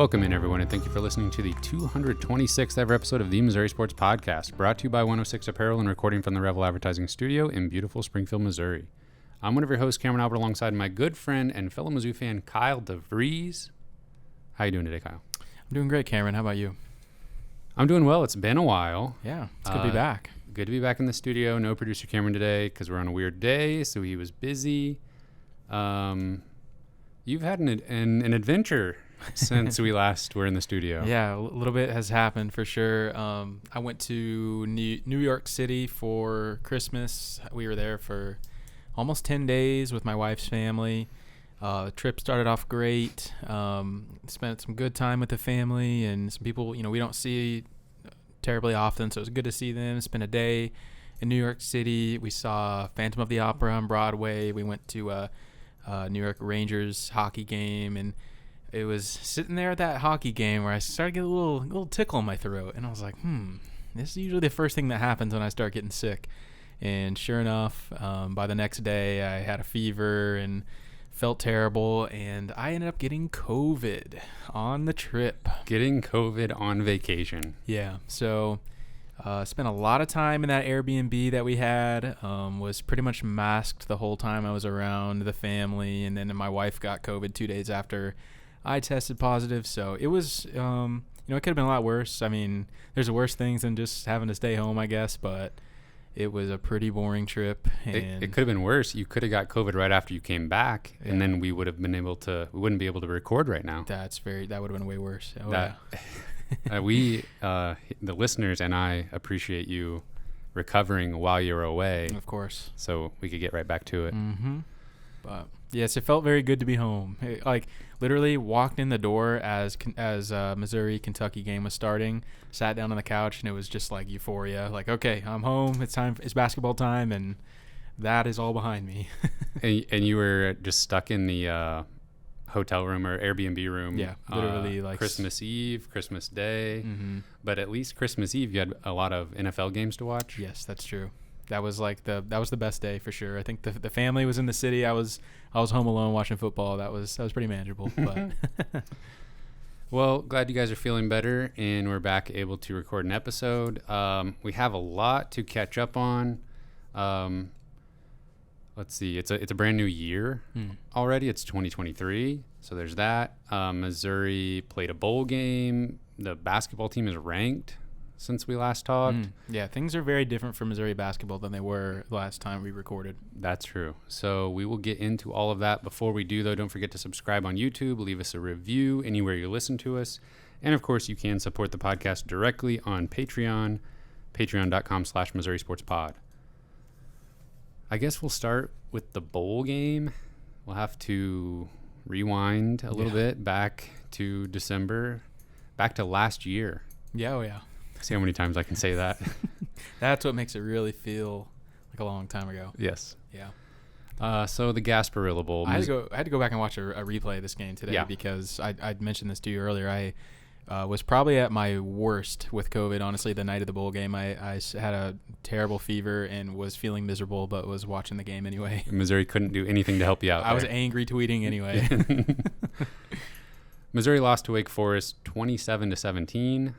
Welcome in, everyone, and thank you for listening to the 226th ever episode of the Missouri Sports Podcast, brought to you by 106 Apparel and recording from the Revel Advertising Studio in beautiful Springfield, Missouri. I'm one of your hosts, Cameron Albert, alongside my good friend and fellow Mizzou fan, Kyle DeVries. How you doing today, Kyle? I'm doing great, Cameron. How about you? I'm doing well. It's been a while. Yeah, it's good to be back. Good to be back in the studio. No producer Cameron today because we're on a weird day, so he was busy. You've had an adventure since we last were in the studio. Yeah, a little bit has happened for sure. I went to New York City for Christmas. We were there for almost 10 days with my wife's family. The trip started off great. Spent some good time with the family and some people, we don't see terribly often, so it was good to see them. Spent a day in New York City. We saw Phantom of the Opera on Broadway. We went to a New York Rangers hockey game, and it was sitting there at that hockey game where I started to get a little tickle in my throat, and I was like, this is usually the first thing that happens when I start getting sick. And sure enough, by the next day, I had a fever and felt terrible, and I ended up getting COVID on the trip. Getting COVID on vacation. Yeah, so spent a lot of time in that Airbnb that we had. Was pretty much masked the whole time I was around the family, and then my wife got COVID 2 days after I tested positive. So it was, it could have been a lot worse. I mean, there's worse things than just having to stay home, I guess, but it was a pretty boring trip. And it could have been worse. You could have got COVID right after you came back, and then we wouldn't be able to record right now. That would have been way worse. The listeners and I appreciate you recovering while you're away. Of course. So we could get right back to it. Mm-hmm. But yes, it felt very good to be home. Literally walked in the door as Missouri-Kentucky game was starting, sat down on the couch, and it was just like euphoria. Like, okay, I'm home. It's basketball time, and that is all behind me. and you were just stuck in the hotel room or Airbnb room. Yeah, literally Christmas Eve, Christmas Day. Mm-hmm. But at least Christmas Eve, you had a lot of NFL games to watch. Yes, that's true. That was the best day for sure. I think the family was in the city. I was home alone watching football. That was pretty manageable. But well, glad you guys are feeling better and we're back able to record an episode. We have a lot to catch up on. Let's see. It's a brand new year already. It's 2023. So there's that. Missouri played a bowl game. The basketball team is ranked since we last talked. Yeah, things are very different for Missouri basketball than they were last time we recorded. That's true. So we will get into all of that. Before we do, though, don't forget to subscribe on YouTube, leave us a review anywhere you listen to us. And, of course, you can support the podcast directly on Patreon, patreon.com/Missouri Sports Pod. I guess we'll start with the bowl game. We'll have to rewind a little bit back to December, back to last year. Yeah, oh yeah. See how many times I can say that. That's what makes it really feel like a long time ago. Yes. Yeah. So the Gasparilla Bowl. I had to go back and watch a replay of this game today because I'd mentioned this to you earlier. I was probably at my worst with COVID, honestly, the night of the bowl game. I had a terrible fever and was feeling miserable, but was watching the game anyway. Missouri couldn't do anything to help you out. I was angry tweeting anyway. Missouri lost to Wake Forest 27-17.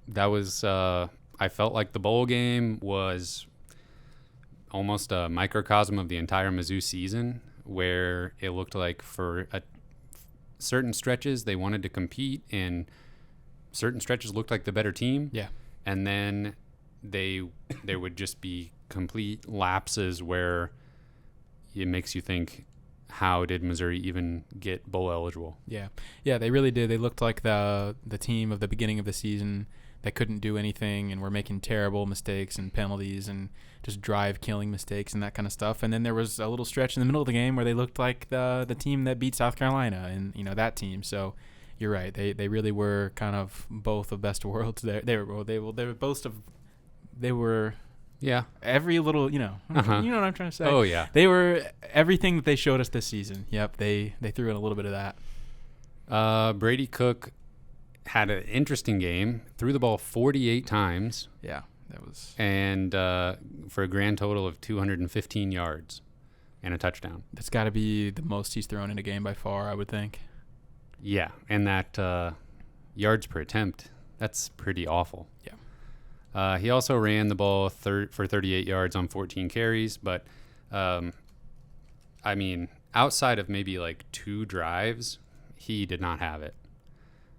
That was, I felt like the bowl game was almost a microcosm of the entire Mizzou season, where it looked like for certain stretches they wanted to compete, and certain stretches looked like the better team. Yeah. And then there would just be complete lapses where it makes you think, how did Missouri even get bowl eligible? Yeah, they really did. They looked like the team of the beginning of the season that couldn't do anything and were making terrible mistakes and penalties and just drive-killing mistakes and that kind of stuff. And then there was a little stretch in the middle of the game where they looked like the team that beat South Carolina and, that team. So you're right. They really were kind of both of best of worlds there. They were every little, you know what I'm trying to say. Oh, yeah. They were everything that they showed us this season. Yep, they threw in a little bit of that. Brady Cook had an interesting game, threw the ball 48 times. Yeah, that was. And for a grand total of 215 yards and a touchdown. That's got to be the most he's thrown in a game by far, I would think. Yeah, and that yards per attempt, that's pretty awful. Yeah. He also ran the ball for 38 yards on 14 carries, but I mean, outside of maybe like 2 drives, he did not have it.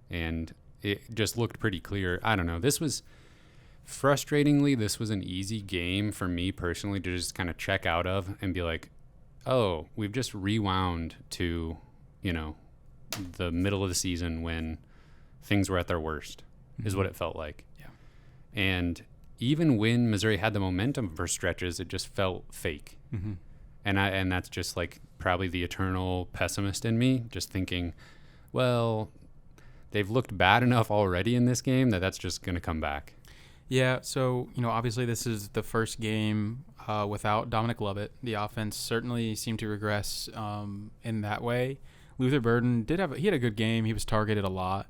And it just looked pretty clear. I don't know. Frustratingly, this was an easy game for me personally to just kind of check out of and be like, oh, we've just rewound to, the middle of the season when things were at their worst, is what it felt like. Yeah. And even when Missouri had the momentum for stretches, it just felt fake. Mm-hmm. And that's just like probably the eternal pessimist in me, just thinking, well, they've looked bad enough already in this game that's just going to come back. Yeah, so, obviously this is the first game without Dominic Lovett. The offense certainly seemed to regress in that way. Luther Burden he had a good game. He was targeted a lot,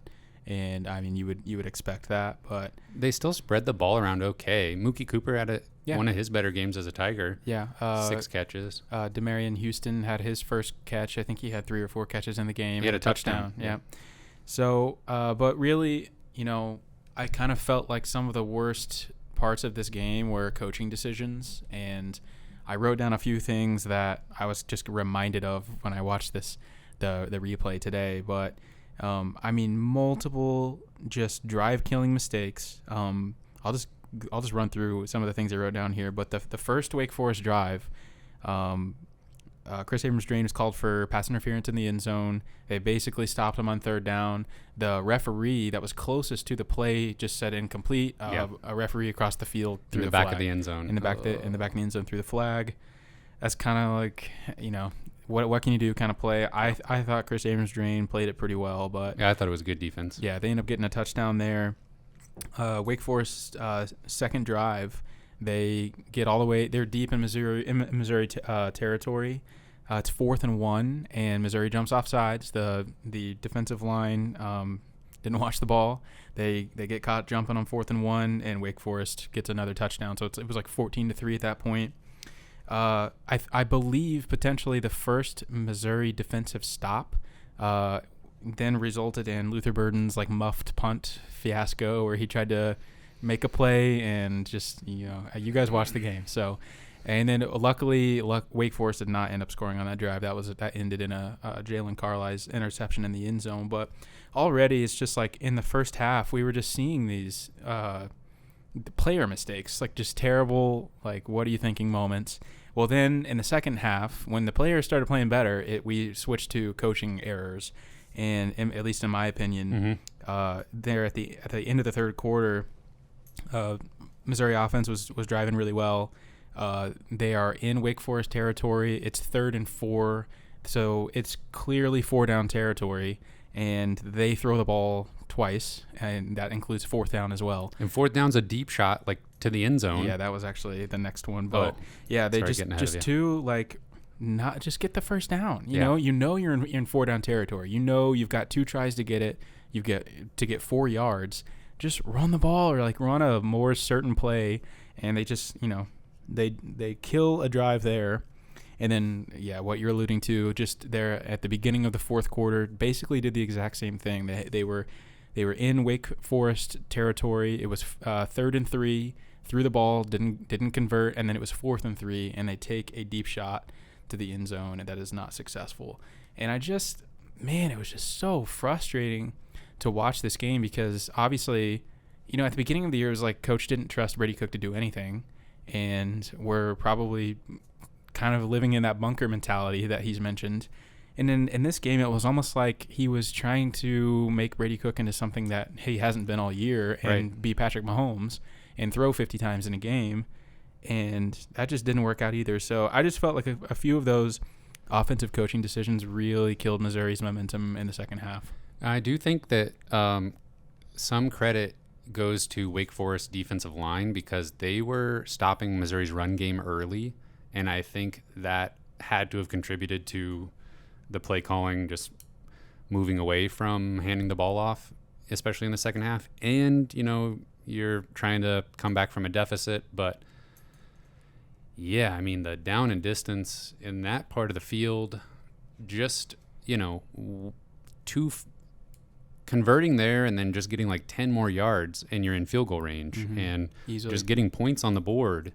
and I mean you would expect that, but they still spread the ball around okay. Mookie Cooper had one of his better games as a Tiger. Yeah, 6 catches. Demarion Houston had his first catch. I think he had 3 or 4 catches in the game. He had a touchdown. Yeah. So, but really, I kind of felt like some of the worst parts of this game were coaching decisions, and I wrote down a few things that I was just reminded of when I watched the replay today. But I mean, multiple just drive-killing mistakes. I'll just run through some of the things I wrote down here. But the first Wake Forest drive, Chris Abrams-Drain was called for pass interference in the end zone. They basically stopped him on 3rd down. The referee that was closest to the play just said incomplete. A referee across the field threw the back flag. Of the end zone. In the back of the end zone threw the flag. That's kind of like, what can you do kind of play. I thought Chris Abrams-Drain played it pretty well, but yeah, I thought it was a good defense. Yeah, they ended up getting a touchdown there. Wake Forest second drive, they get all the way. They're deep in Missouri territory. It's 4th and 1, and Missouri jumps off sides. The defensive line didn't watch the ball. They get caught jumping on 4th and 1, and Wake Forest gets another touchdown. So it was like 14-3 at that point. I believe potentially the first Missouri defensive stop then resulted in Luther Burden's like muffed punt fiasco where he tried to make a play and just, you guys watched the game. So, and then luckily Wake Forest did not end up scoring on that drive. That ended in a Jalen Carlisle's interception in the end zone. But already it's just like in the first half, we were just seeing these player mistakes, like just terrible, like, what are you thinking moments. Well, then in the second half, when the players started playing better, we switched to coaching errors. And at least in my opinion, there at the end of the third quarter, Missouri offense was driving really well. They are in Wake Forest territory. It's 3rd and 4, so it's clearly 4-down territory, and they throw the ball twice, and that includes 4th down as well. And 4th down's a deep shot, like to the end zone. Yeah, that was actually the next one. But yeah, they just two like. Not just get the first down. You know you're in 4-down territory. You've got 2 tries to get it. You get 4 yards. Just run the ball or like run a more certain play, and they just they kill a drive there, and then what you're alluding to just there at the beginning of the 4th quarter basically did the exact same thing. They were in Wake Forest territory. It was 3rd and 3. Threw the ball, didn't convert, and then it was 4th and 3, and they take a deep shot to the end zone, and that is not successful. And it was just so frustrating to watch this game because obviously, at the beginning of the year, it was like coach didn't trust Brady Cook to do anything, and we're probably kind of living in that bunker mentality that he's mentioned. And in this game, it was almost like he was trying to make Brady Cook into something that he hasn't been all year and be Patrick Mahomes and throw 50 times in a game. And that just didn't work out either. So I just felt like a few of those offensive coaching decisions really killed Missouri's momentum in the second half. I do think that some credit goes to Wake Forest defensive line because they were stopping Missouri's run game early, and I think that had to have contributed to the play calling just moving away from handing the ball off, especially in the second half. And, you're trying to come back from a deficit, but yeah, I mean, the down and distance in that part of the field, just, converting there and then just getting like 10 more yards and you're in field goal range and Easily. just getting points on the board.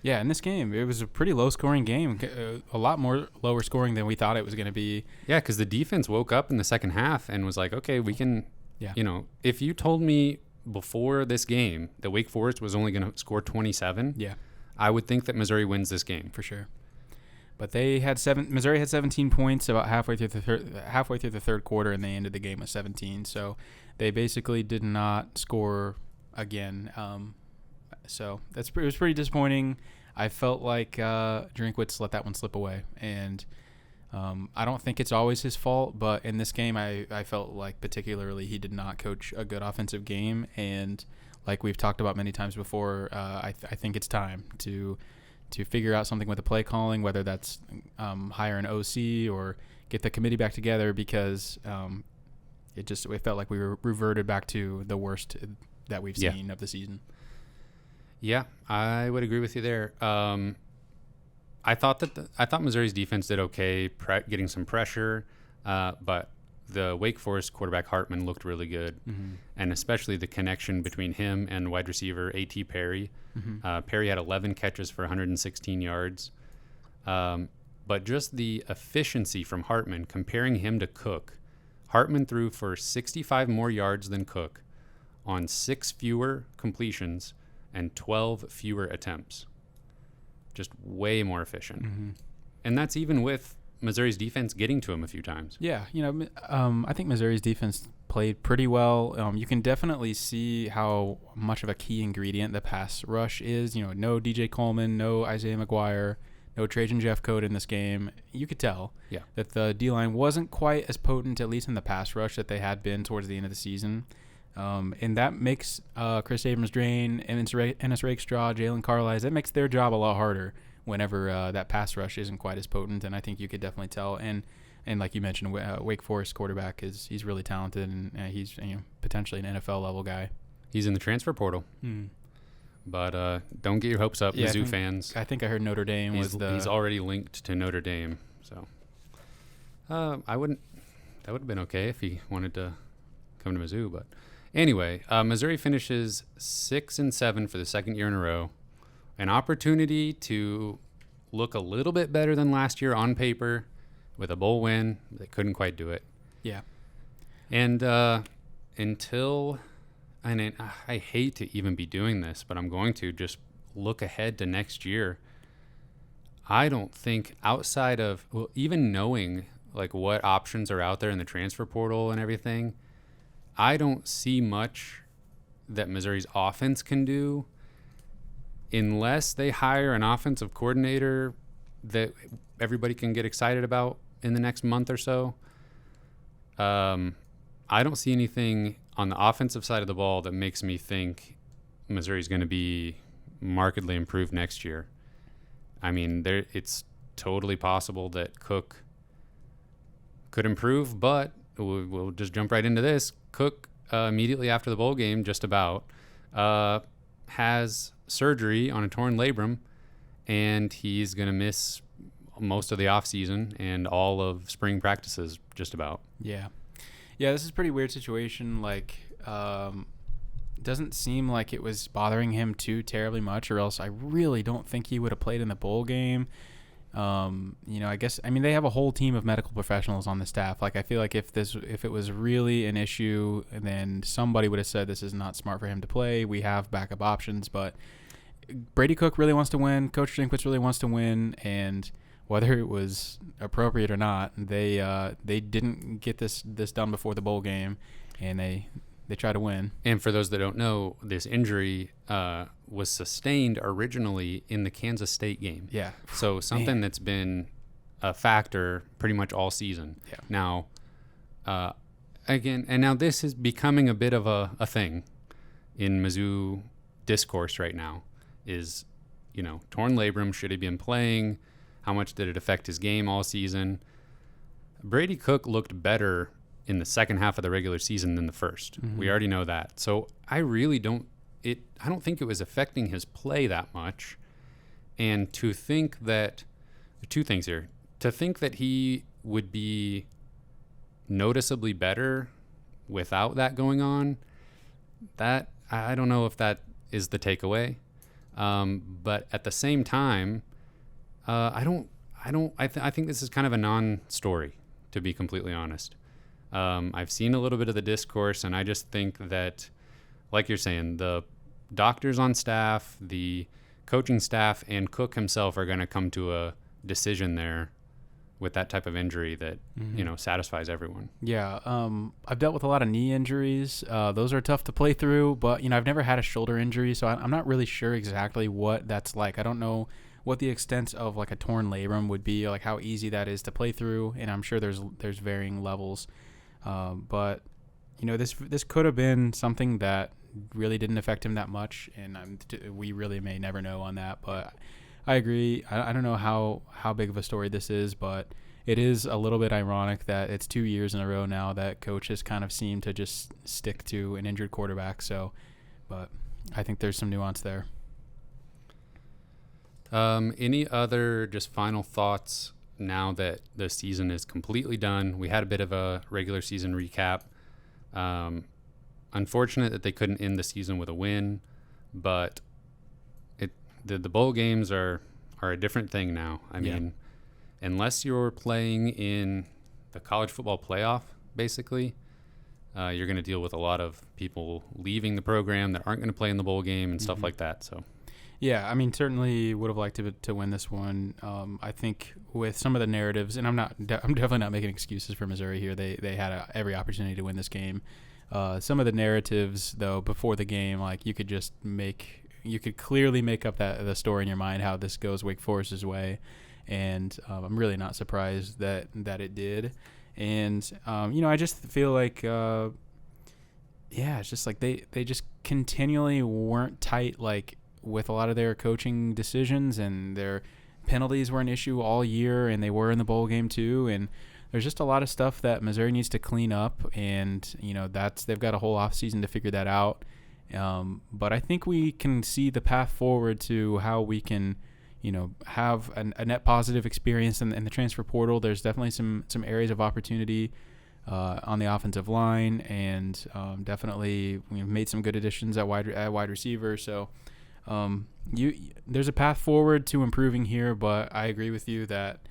Yeah, in this game, it was a pretty low-scoring game, a lot more lower scoring than we thought it was going to be. Yeah, because the defense woke up in the second half and was like, okay, we can, if you told me before this game that Wake Forest was only going to score 27, I would think that Missouri wins this game. For sure. But Missouri had 17 points about halfway through the third quarter, and they ended the game with 17. So they basically did not score again. So it was pretty disappointing. I felt like Drinkwitz let that one slip away, and I don't think it's always his fault, but in this game I felt like particularly he did not coach a good offensive game, and like we've talked about many times before, I think it's time to figure out something with the play calling, whether that's hire an OC or get the committee back together, because it felt like we were reverted back to the worst that we've seen of the season. Yeah, I would agree with you there. I thought Missouri's defense did okay, getting some pressure, but the Wake Forest quarterback Hartman looked really good, and especially the connection between him and wide receiver A.T. Perry. Perry had 11 catches for 116 yards, but just the efficiency from Hartman, comparing him to Cook. Hartman threw for 65 more yards than Cook on 6 fewer completions and 12 fewer attempts. Just way more efficient. And that's even with Missouri's defense getting to him a few times. Yeah, I think Missouri's defense played pretty well. You can definitely see how much of a key ingredient the pass rush is. No DJ Coleman, no Isaiah McGuire, no Trajan Jeffcoat in this game. You could tell that the D-line wasn't quite as potent, at least in the pass rush, that they had been towards the end of the season. And that makes Chris Abrams-Drain, Ennis Rakestraw, Jalen Carlisle, that makes their job a lot harder whenever that pass rush isn't quite as potent. And I think you could definitely tell. And like you mentioned, Wake Forest quarterback he's really talented, and he's potentially an NFL level guy. He's in the transfer portal. But don't get your hopes up, Mizzou fans. I think I heard Notre Dame he's already linked to Notre Dame. So that would have been okay if he wanted to come to Mizzou, but. Anyway, Missouri finishes 6-7 for the second year in a row. An opportunity to look a little bit better than last year on paper with a bowl win. They couldn't quite do it. Yeah. And I hate to even be doing this, but I'm going to just look ahead to next year. I don't think outside of, even knowing like what options are out there in the transfer portal and everything, I don't see much that Missouri's offense can do unless they hire an offensive coordinator that everybody can get excited about in the next month or so. I don't see anything on the offensive side of the ball that makes me think Missouri's going to be markedly improved next year. I mean, it's totally possible that Cook could improve, but we'll just jump right into this. Cook, immediately after the bowl game, just about, has surgery on a torn labrum, and he's going to miss most of the offseason and all of spring practices, just about. Yeah, this is a pretty weird situation. Like, doesn't seem like it was bothering him too terribly much, or else I really don't think he would have played in the bowl game. They have a whole team of medical professionals on the staff. Like, I feel like if it was really an issue, then somebody would have said this is not smart for him to play. We have backup options, but Brady Cook really wants to win. Coach Drinkwitz really wants to win, and whether it was appropriate or not, they didn't get this done before the bowl game, and they try to win. And for those that don't know, this injury was sustained originally in the Kansas State game. Yeah. So something that's been a factor pretty much all season. Yeah. Now, now this is becoming a bit of a thing in Mizzou discourse right now is, torn labrum, should he been playing? How much did it affect his game all season? Brady Cook looked better in the second half of the regular season than the first. We already know that. So I really don't think it was affecting his play that much. And to think that, two things here, to think that he would be noticeably better without that going on, that I don't know if that is the takeaway. But at the same time, I think this is kind of a non-story, to be completely honest. I've seen a little bit of the discourse, and I just think that, like you're saying, the doctors on staff, the coaching staff, and Cook himself are going to come to a decision there with that type of injury that, satisfies everyone. Yeah. I've dealt with a lot of knee injuries. Those are tough to play through, but, I've never had a shoulder injury, so I'm not really sure exactly what that's like. I don't know what the extent of like a torn labrum would be, like how easy that is to play through, and I'm sure there's varying levels. But this could have been something that really didn't affect him that much, and we really may never know on that. But I agree. I don't know how big of a story this is, but it is a little bit ironic that it's 2 years in a row now that coaches kind of seem to just stick to an injured quarterback. So, but I think there's some nuance there. Any other just final thoughts now that the season is completely done? We had a bit of a regular season recap. Unfortunate that they couldn't end the season with a win, but the bowl games are a different thing now. I mean, unless you're playing in the college football playoff, basically, you're going to deal with a lot of people leaving the program that aren't going to play in the bowl game and stuff like that. So, yeah, I mean, certainly would have liked to win this one. I think with some of the narratives, and I'm definitely not making excuses for Missouri here. They had every opportunity to win this game. Some of the narratives, though, before the game, like you could clearly make up the story in your mind how this goes Wake Forest's way, and I'm really not surprised that it did. And I just feel like it's just like they just continually weren't tight, like with a lot of their coaching decisions, and their penalties were an issue all year, and they were in the bowl game too. And there's just a lot of stuff that Missouri needs to clean up, and they've got a whole off season to figure that out. But I think we can see the path forward to how we can, have a net positive experience in the transfer portal. There's definitely some areas of opportunity on the offensive line, and definitely we've made some good additions at wide receiver. So there's a path forward to improving here, but I agree with you that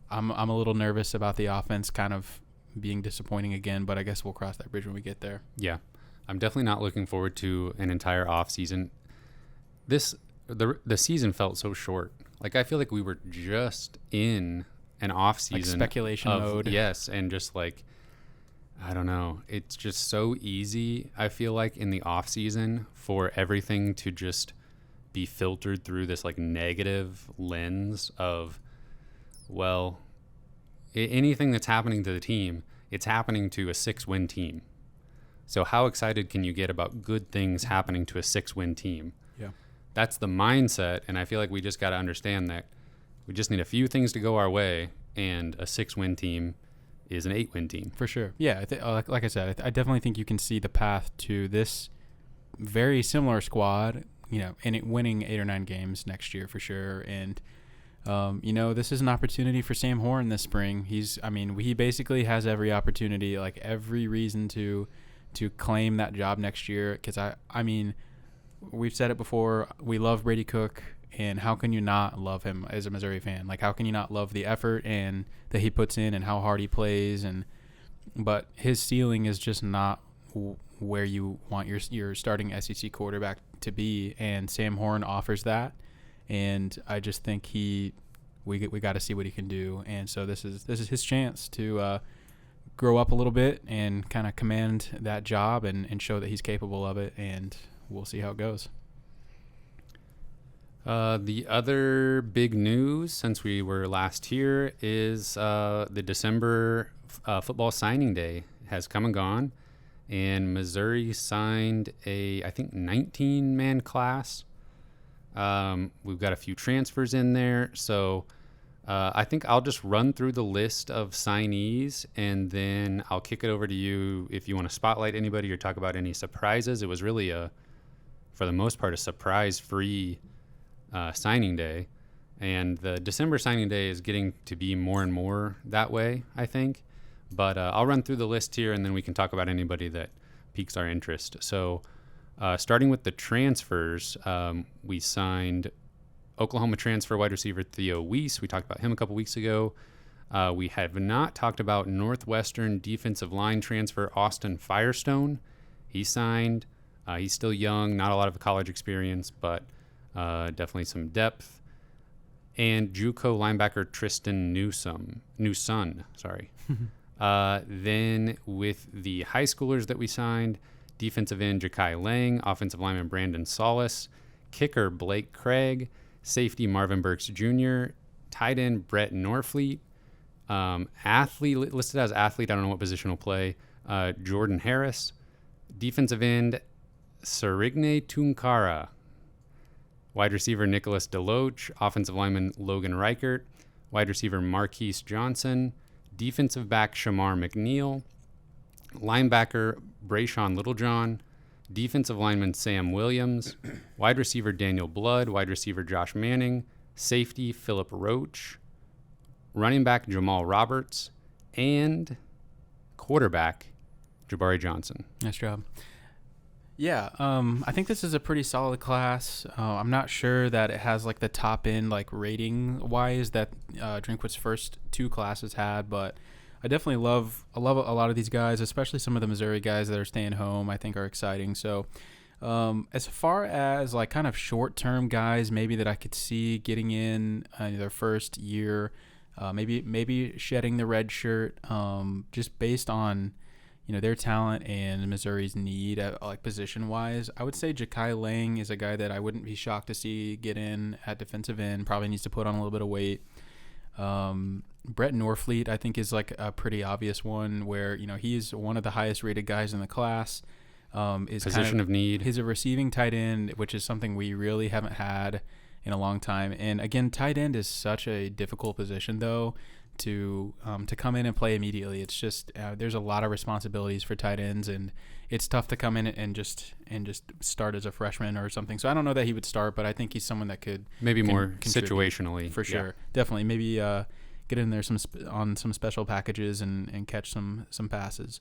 I'm a little nervous about the offense kind of being disappointing again, but I guess we'll cross that bridge when we get there. Yeah. I'm definitely not looking forward to an entire off season. The season felt so short. Like I feel like we were just in an off season, like speculation mode. Yes, and just like I don't know. It's just so easy. I feel like in the off season for everything to just be filtered through this like negative lens of, well, anything that's happening to the team, it's happening to a 6-win team. So how excited can you get about good things happening to a 6-win team? Yeah. That's the mindset, and I feel like we just got to understand that we just need a few things to go our way, and a 6-win team is an 8-win team. For sure. Yeah, like I said, I definitely think you can see the path to this very similar squad, and winning 8 or 9 games next year for sure. And this is an opportunity for Sam Horn this spring. He basically has every opportunity, like every reason to claim that job next year. Because we've said it before, we love Brady Cook, and how can you not love him as a Missouri fan? Like, how can you not love the effort and that he puts in and how hard he plays? But his ceiling is just not where you want your starting SEC quarterback to be, and Sam Horn offers that. And I just think we got to see what he can do. And so this is his chance to grow up a little bit and kind of command that job and show that he's capable of it. And we'll see how it goes. The other big news since we were last here is the December football signing day has come and gone, and Missouri signed I think 19-man class. We've got a few transfers in there, so I think I'll just run through the list of signees, and then I'll kick it over to you if you want to spotlight anybody or talk about any surprises. It was really for the most part, a surprise-free signing day, and the December signing day is getting to be more and more that way, I think. But I'll run through the list here, and then we can talk about anybody that piques our interest. So starting with the transfers, we signed Oklahoma transfer wide receiver Theo Weiss. We talked about him a couple weeks ago. We have not talked about Northwestern defensive line transfer Austin Firestone. He signed. He's still young, not a lot of college experience, but definitely some depth. And JUCO linebacker Tristan Newson. Then with the high schoolers that we signed, defensive end Ja'Kai Lang, offensive lineman Brandon Solis, kicker Blake Craig, safety Marvin Burks Jr., tight end Brett Norfleet, athlete listed as athlete, I don't know what position will play, Jordan Harris, defensive end Sarigne Tunkara, wide receiver Nicholas Deloach, offensive lineman Logan Reichert, wide receiver Marquise Johnson, defensive back Shamar McNeil, linebacker Brayshawn Littlejohn, defensive lineman Sam Williams, wide receiver Daniel Blood, wide receiver Josh Manning, safety Philip Roach, running back Jamal Roberts, and quarterback Jabari Johnson. Nice job. Yeah, I think this is a pretty solid class. I'm not sure that it has like the top end like rating wise that Drinkwitz's first two classes had, but I definitely love a lot of these guys, especially some of the Missouri guys that are staying home. I think are exciting. So as far as like kind of short term guys, maybe that I could see getting in their first year, maybe shedding the red shirt, just based on their talent and Missouri's need at, like position wise. I would say Ja'Kai Lang is a guy that I wouldn't be shocked to see get in at defensive end. Probably needs to put on a little bit of weight. Brett Norfleet I think is like a pretty obvious one where he's one of the highest rated guys in the class. Is position of need. He's a receiving tight end, which is something we really haven't had in a long time. And again, tight end is such a difficult position though to come in and play immediately. It's just there's a lot of responsibilities for tight ends, and it's tough to come in and just start as a freshman or something. So I don't know that he would start, but I think he's someone that could more situationally for sure. Yeah. Definitely, maybe get in there on some special packages and catch some passes.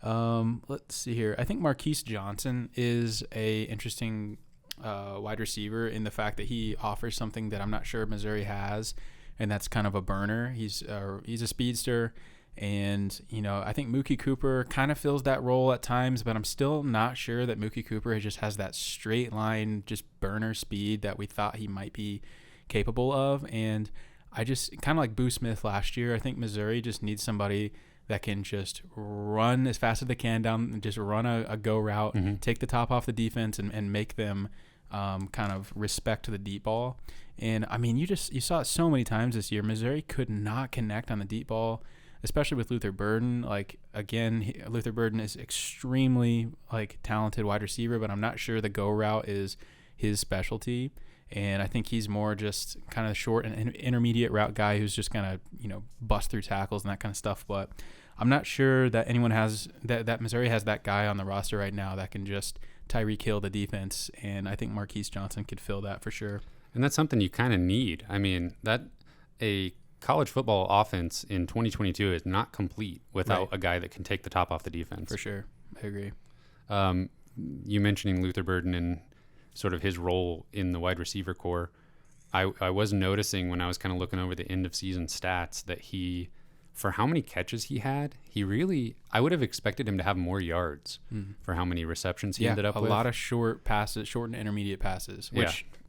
Let's see here. I think Marquise Johnson is a interesting wide receiver in the fact that he offers something that I'm not sure Missouri has. And that's kind of a burner. He's a speedster, and I think Mookie Cooper kind of fills that role at times, but I'm still not sure that Mookie Cooper just has that straight line, just burner speed that we thought he might be capable of. And I just kind of like Boo Smith last year. I think Missouri just needs somebody that can just run as fast as they can down, and just run a go route, take the top off the defense, and make them kind of respect the deep ball. And I mean, you saw it so many times this year. Missouri could not connect on the deep ball, especially with Luther Burden. Like again, Luther Burden is extremely like talented wide receiver, but I'm not sure the go route is his specialty. And I think he's more just kind of short and intermediate route guy who's just gonna bust through tackles and that kind of stuff. But I'm not sure that anyone has that Missouri has that guy on the roster right now that can just Tyreek Hill the defense, and I think Marquise Johnson could fill that for sure. And that's something you kind of need. I mean, that a college football offense in 2022 is not complete without a guy that can take the top off the defense. For sure. I agree. You mentioning Luther Burden and sort of his role in the wide receiver core, I was noticing when I was kind of looking over the end of season stats that he, for how many catches he had, I would have expected him to have more yards for how many receptions he ended up with. A lot of short passes, short and intermediate passes.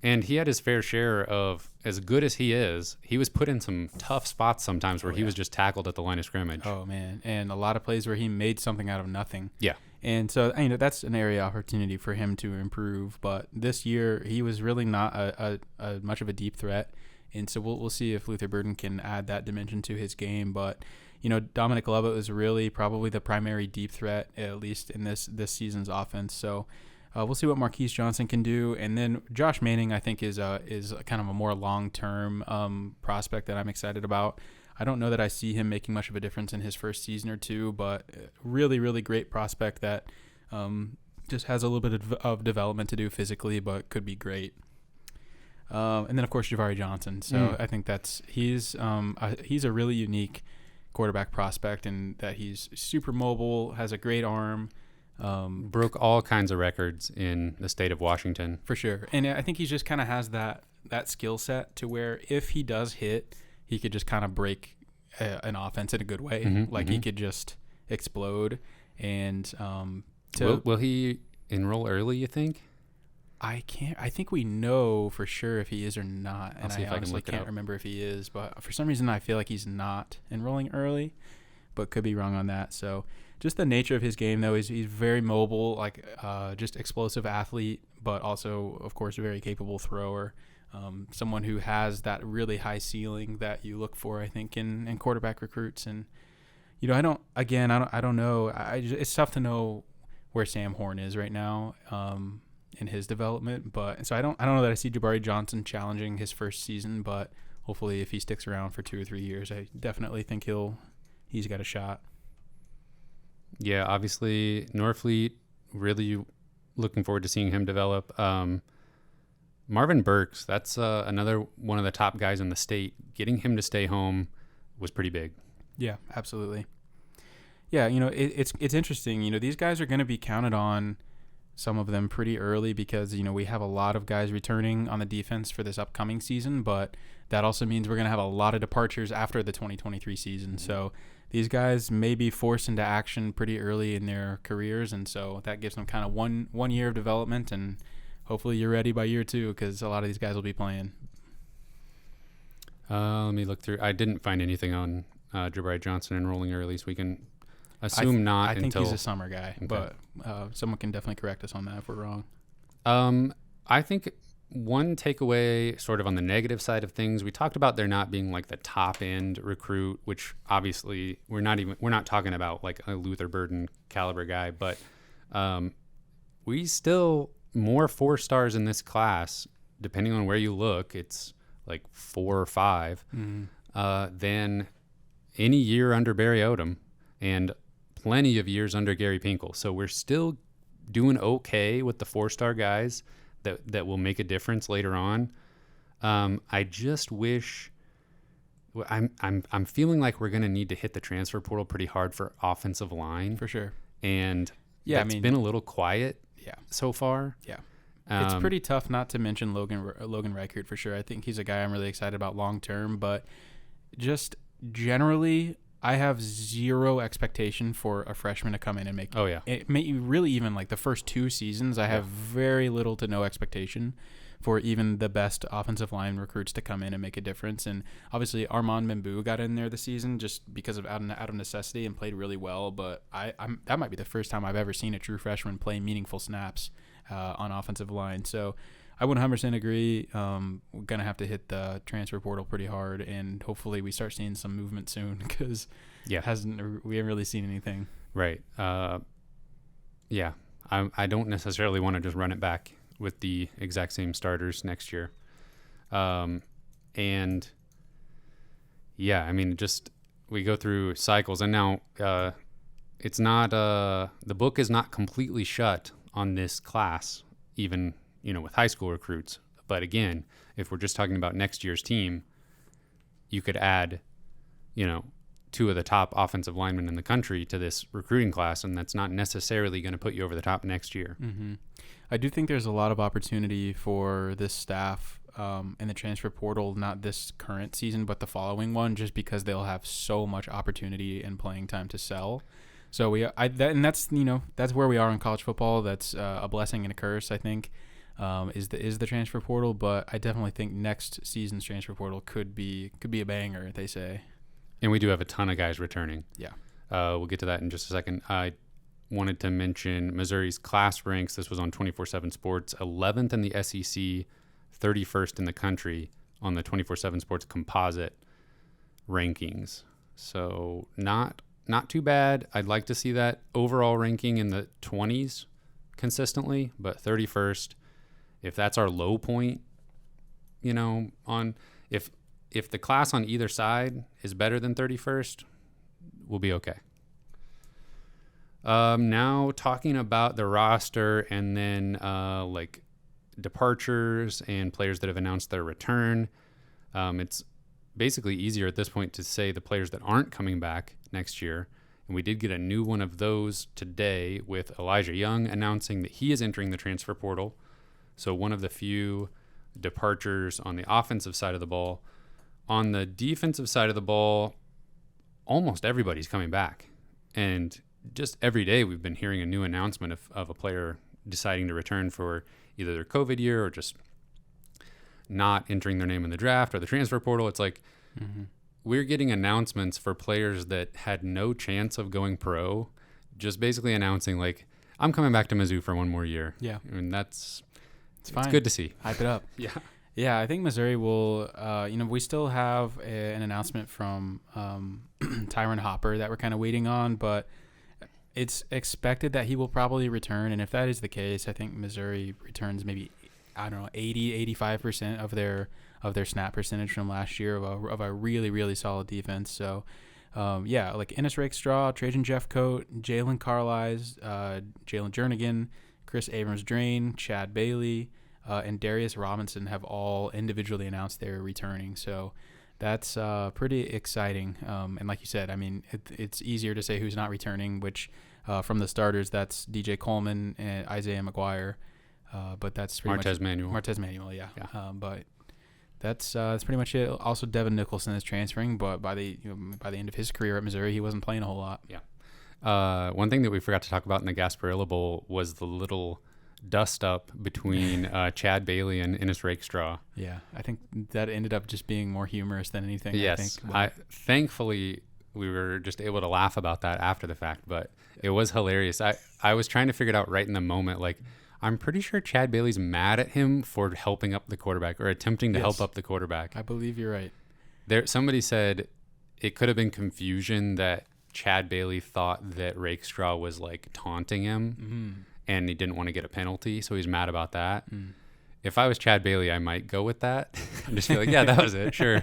And he had his fair share of, as good as he is, he was put in some tough spots sometimes where he was just tackled at the line of scrimmage. Oh, man. And a lot of plays where he made something out of nothing. Yeah. And so, that's an area of opportunity for him to improve. But this year, he was really not a much of a deep threat. And so we'll see if Luther Burden can add that dimension to his game. But, Dominic Lovett was really probably the primary deep threat, at least in this season's offense. So we'll see what Marquise Johnson can do. And then Josh Manning, I think, is kind of a more long-term prospect that I'm excited about. I don't know that I see him making much of a difference in his first season or two, but really, really great prospect that just has a little bit of development to do physically, but could be great. And then, of course, Jabari Johnson. So I think he's a really unique quarterback prospect, and that he's super mobile, has a great arm. Broke all kinds of records in the state of Washington. For sure. And I think he just kind of has that skill set to where if he does hit, he could just kind of break an offense in a good way. He could just explode. And will he enroll early, you think? I think we know for sure if he is or not. And I honestly can't remember if he is. But for some reason, I feel like he's not enrolling early, but could be wrong on that. So just the nature of his game, though, he's very mobile, just explosive athlete, but also, of course, a very capable thrower. Someone who has that really high ceiling that you look for, I think, in quarterback recruits. And I don't know. It's tough to know where Sam Horn is right now in his development. But so I don't know that I see Jabari Johnson challenging his first season, but hopefully, if he sticks around for 2 or 3 years, I definitely think he's got a shot. Yeah, obviously Norfleet, really looking forward to seeing him develop. Marvin Burks, that's another one of the top guys in the state. Getting him to stay home was pretty big. Yeah, absolutely. Yeah, it's interesting. These guys are going to be counted on, some of them pretty early, because we have a lot of guys returning on the defense for this upcoming season, but that also means we're going to have a lot of departures after the 2023 season. Mm-hmm. So these guys may be forced into action pretty early in their careers, and so that gives them kind of one year of development, and hopefully you're ready by year 2, because a lot of these guys will be playing. Let me look through. I didn't find anything on Jabari Johnson enrolling early, so we can assume not. I think he's a summer guy, okay. But someone can definitely correct us on that if we're wrong. I think one takeaway sort of on the negative side of things, we talked about there not being like the top end recruit, which obviously we're not talking about like a Luther Burden caliber guy, but we still more 4-stars in this class, depending on where you look, it's like 4 or 5 than any year under Barry Odom and plenty of years under Gary Pinkel. So we're still doing okay with the 4-star guys that will make a difference later on. I just wish I'm feeling like we're going to need to hit the transfer portal pretty hard for offensive line. For sure. And it's been a little quiet so far. Yeah. It's pretty tough not to mention Logan Reichert for sure. I think he's a guy I'm really excited about long term, but just generally I have zero expectation for a freshman to come in and make it. Really even like the first 2 seasons, I have very little to no expectation for even the best offensive line recruits to come in and make a difference. And obviously Armand Membu got in there this season just because of out of necessity and played really well. But that might be the first time I've ever seen a true freshman play meaningful snaps on offensive line. So I 100% agree. We're going to have to hit the transfer portal pretty hard, and hopefully we start seeing some movement soon, because we haven't really seen anything. Right. I don't necessarily want to just run it back with the exact same starters next year. Just we go through cycles, and now it's not the book is not completely shut on this class, even with high school recruits. But again, if we're just talking about next year's team, you could add 2 of the top offensive linemen in the country to this recruiting class, and that's not necessarily going to put you over the top next year. Mm-hmm. I do think there's a lot of opportunity for this staff in the transfer portal, not this current season, but the following one, just because they'll have so much opportunity and playing time to sell. So that's where we are in college football. That's a blessing and a curse, I think, is the transfer portal. But I definitely think next season's transfer portal could be a banger, they say. And we do have a ton of guys returning. Yeah. We'll get to that in just a second. I wanted to mention Missouri's class ranks. This was on 24/7 Sports, 11th in the SEC, 31st in the country on the 24/7 Sports composite rankings. So not too bad. I'd like to see that overall ranking in the 20s consistently, but 31st, if that's our low point, if the class on either side is better than 31st, we'll be okay. Now talking about the roster and then departures and players that have announced their return. It's basically easier at this point to say the players that aren't coming back next year. And we did get a new one of those today with Elijah Young announcing that he is entering the transfer portal. So one of the few departures on the offensive side of the ball. On the defensive side of the ball, almost everybody's coming back. And just every day we've been hearing a new announcement of a player deciding to return for either their COVID year or just not entering their name in the draft or the transfer portal. It's like we're getting announcements for players that had no chance of going pro, just basically announcing like, I'm coming back to Mizzou for one more year. Yeah. I mean, it's fine. It's good to see. Hype it up. Yeah. Yeah, I think Missouri will, we still have an announcement from Tyron Hopper that we're kind of waiting on, but it's expected that he will probably return. And if that is the case, I think Missouri returns maybe, 80-85% of their snap percentage from last year of a really, really solid defense. So, like Ennis Rakestraw, Trajan Jeffcoat, Jalen Carlisle, Jalen Jernigan, Chris Abrams-Drain, Chad Bailey, and Darius Robinson have all individually announced they're returning. So that's pretty exciting. And like you said, I mean, it's easier to say who's not returning, which from the starters, that's DJ Coleman and Isaiah McGuire. But that's pretty Martez Manuel. Martez Manuel, yeah. But that's pretty much it. Also, Devin Nicholson is transferring, but by the end of his career at Missouri, he wasn't playing a whole lot. Yeah. One thing that we forgot to talk about in the Gasparilla Bowl was the little dust up between Chad Bailey and Ennis Rakestraw. Yeah, I think that ended up just being more humorous than anything. Yes, thankfully we were just able to laugh about that after the fact, but it was hilarious. I was trying to figure it out right in the moment. Like, I'm pretty sure Chad Bailey's mad at him for helping up the quarterback or attempting to help up the quarterback. I believe you're right. Somebody said it could have been confusion that Chad Bailey thought that Rakestraw was like taunting him and he didn't want to get a penalty, so he's mad about that. If I was Chad Bailey, I might go with that and just be like, yeah, that was it, sure.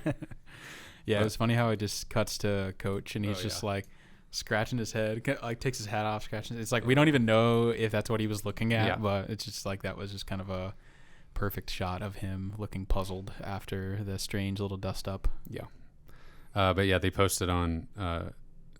Yeah, it was funny how it just cuts to Coach and he's like scratching his head, like takes his hat off, scratching. It's like we don't even know if that's what he was looking at, but it's just like that was just kind of a perfect shot of him looking puzzled after the strange little dust up. Yeah. But yeah, they posted on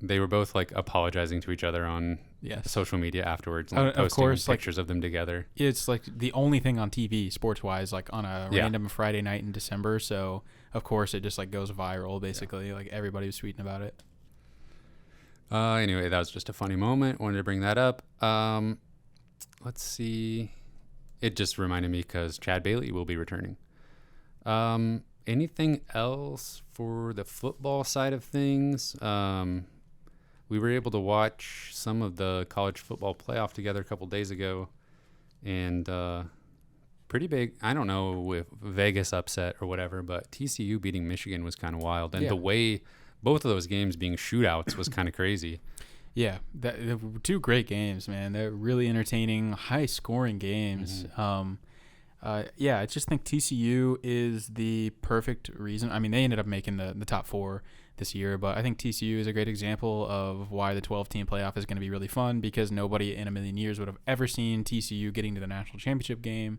they were both like apologizing to each other on social media afterwards, like posting of course, pictures of them together. It's like the only thing on TV sports wise, like on a random Friday night in December. So of course it just like goes viral basically. Like everybody was tweeting about it. Anyway, that was just a funny moment. Wanted to bring that up. Let's see. It just reminded me because Chad Bailey will be returning. Anything else for the football side of things? We were able to watch some of the college football playoff together a couple days ago, and pretty big. I don't know if Vegas upset or whatever, but TCU beating Michigan was kind of wild, and the way both of those games being shootouts was kind of crazy. Yeah, two great games, man. They're really entertaining, high-scoring games. I just think TCU is the perfect reason. I mean, they ended up making the top four this year, but I think TCU is a great example of why the 12-team playoff is going to be really fun because nobody in a million years would have ever seen TCU getting to the national championship game.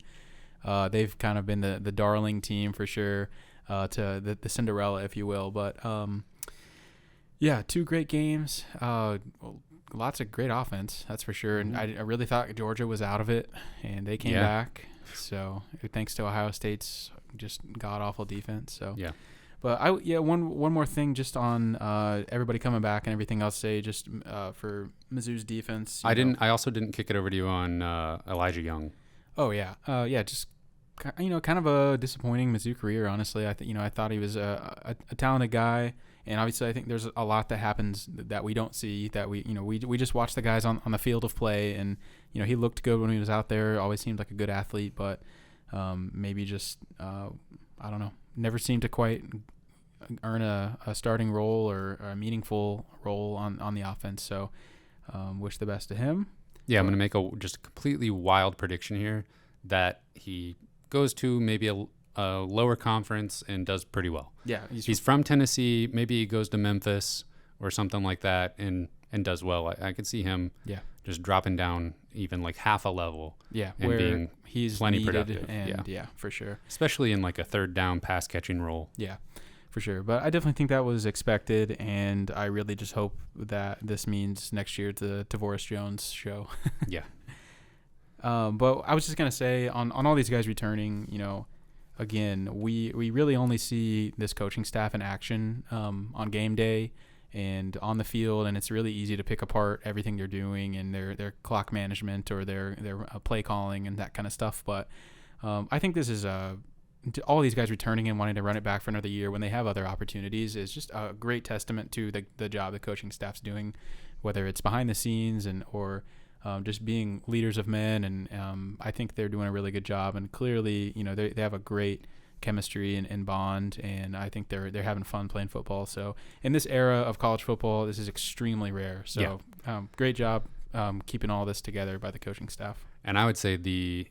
They've kind of been the darling team for sure, to the Cinderella, if you will. But two great games. Lots of great offense, that's for sure. And I really thought Georgia was out of it, and they came back. So thanks to Ohio State's just god awful defense. So but one more thing just on everybody coming back and everything else. Say just for Mizzou's defense. I also didn't kick it over to you on Elijah Young. Oh yeah, just kind of a disappointing Mizzou career. Honestly, I thought he was a talented guy. And obviously, I think there's a lot that happens that we don't see. That we just watch the guys on the field of play, and he looked good when he was out there. Always seemed like a good athlete, but maybe just I don't know. Never seemed to quite earn a starting role or a meaningful role on the offense. So wish the best to him. Yeah, I'm going to make just a completely wild prediction here that he goes to maybe a lower conference and does pretty well. Yeah. He's from Tennessee. Maybe he goes to Memphis or something like that and does well. I could see him just dropping down even like half a level. Yeah, and where being he's plenty needed productive. And for sure. Especially in like a third down pass catching role. Yeah, For sure. But I definitely think that was expected, and I really just hope that this means next year the Tavoris Jones show. Yeah. But I was just going to say, on all these guys returning, again, we really only see this coaching staff in action on game day and on the field, and it's really easy to pick apart everything they're doing and their clock management or their play calling and that kind of stuff. But I think this is all these guys returning and wanting to run it back for another year when they have other opportunities is just a great testament to the job the coaching staff's doing, whether it's behind the scenes or just being leaders of men. And I think they're doing a really good job. And clearly, they have a great chemistry and bond, and I think they're having fun playing football. So in this era of college football, this is extremely rare. So great job keeping all this together by the coaching staff. And I would say the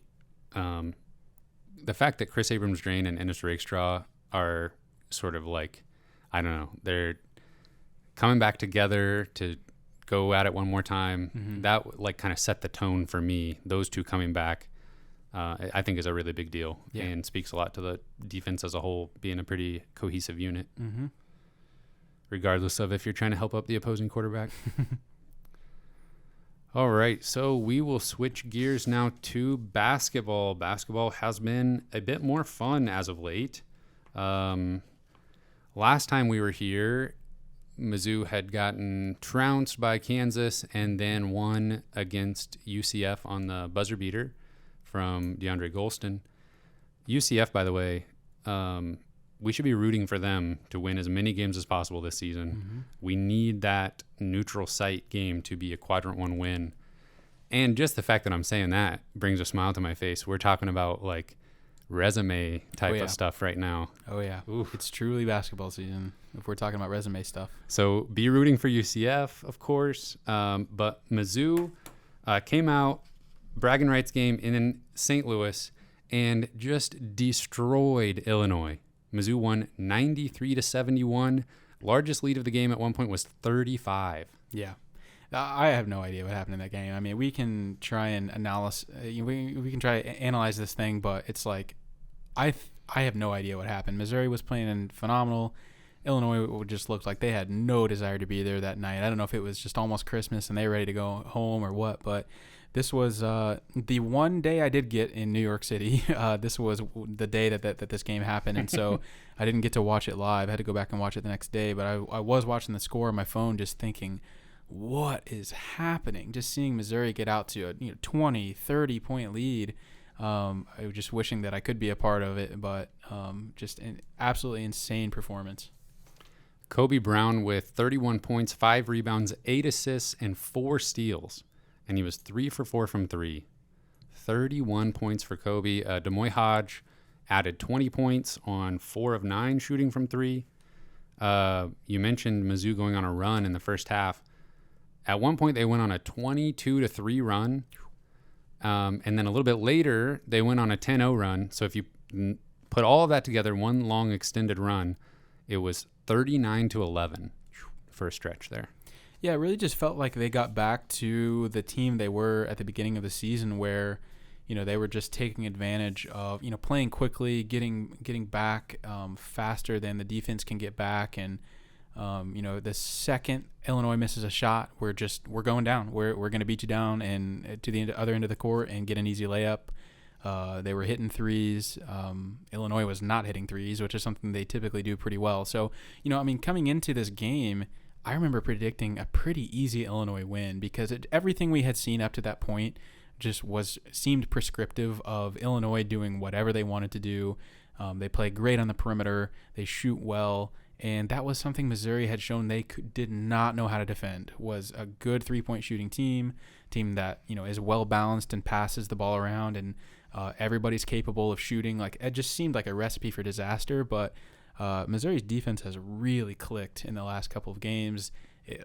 fact that Chris Abrams-Drain and Ennis Rakestraw are sort of like, I don't know, they're coming back together to go at it one more time. Mm-hmm. That like kind of set the tone for me. Those two coming back, I think is a really big deal and speaks a lot to the defense as a whole being a pretty cohesive unit, regardless of if you're trying to help up the opposing quarterback. All right, so we will switch gears now to basketball. Basketball has been a bit more fun as of late. Last time we were here, Mizzou had gotten trounced by Kansas and then won against UCF on the buzzer beater from DeAndre Golston. UCF, by the way, we should be rooting for them to win as many games as possible this season. Mm-hmm. We need that neutral site game to be a quadrant 1 win. And just the fact that I'm saying that brings a smile to my face. We're talking about like resume type of stuff right now. Oh yeah. Oof. It's truly basketball season if we're talking about resume stuff. So be rooting for UCF, of course. But Mizzou came out, bragging rights game in St. Louis, and just destroyed Illinois. Mizzou won 93-71. Largest lead of the game at one point was 35. Yeah. I have no idea what happened in that game. I mean, we can try and analyze this thing, but it's like I have no idea what happened. Missouri was playing phenomenal. Illinois just looked like they had no desire to be there that night. I don't know if it was just almost Christmas and they were ready to go home or what, but this was the one day I did get in New York City. This was the day that this game happened, and so I didn't get to watch it live. I had to go back and watch it the next day, but I was watching the score on my phone just thinking, what is happening? Just seeing Missouri get out to a 20, 30-point lead. I was just wishing that I could be a part of it, but just an absolutely insane performance. Kobe Brown with 31 points, 5 rebounds, 8 assists, and 4 steals. And he was 3 for 4 from 3. 31 points for Kobe. Demoy Hodge added 20 points on 4 of 9 shooting from 3. You mentioned Mizzou going on a run in the first half. At one point, they went on a 22-3 run. And then a little bit later, they went on a 10-0 run. So if you put all of that together, one long extended run, it was 39-11 for a stretch there. Yeah, it really just felt like they got back to the team they were at the beginning of the season where, they were just taking advantage of, playing quickly, getting back faster than the defense can get back. And, the second Illinois misses a shot, we're going down. We're going to beat you down and to the other end of the court and get an easy layup. They were hitting threes. Illinois was not hitting threes, which is something they typically do pretty well. So, coming into this game, I remember predicting a pretty easy Illinois win because everything we had seen up to that point just seemed prescriptive of Illinois doing whatever they wanted to do. They play great on the perimeter. They shoot well. And that was something Missouri had shown they did not know how to defend. Was a good three-point shooting team that is well balanced and passes the ball around, and everybody's capable of shooting. Like it just seemed like a recipe for disaster. But Missouri's defense has really clicked in the last couple of games.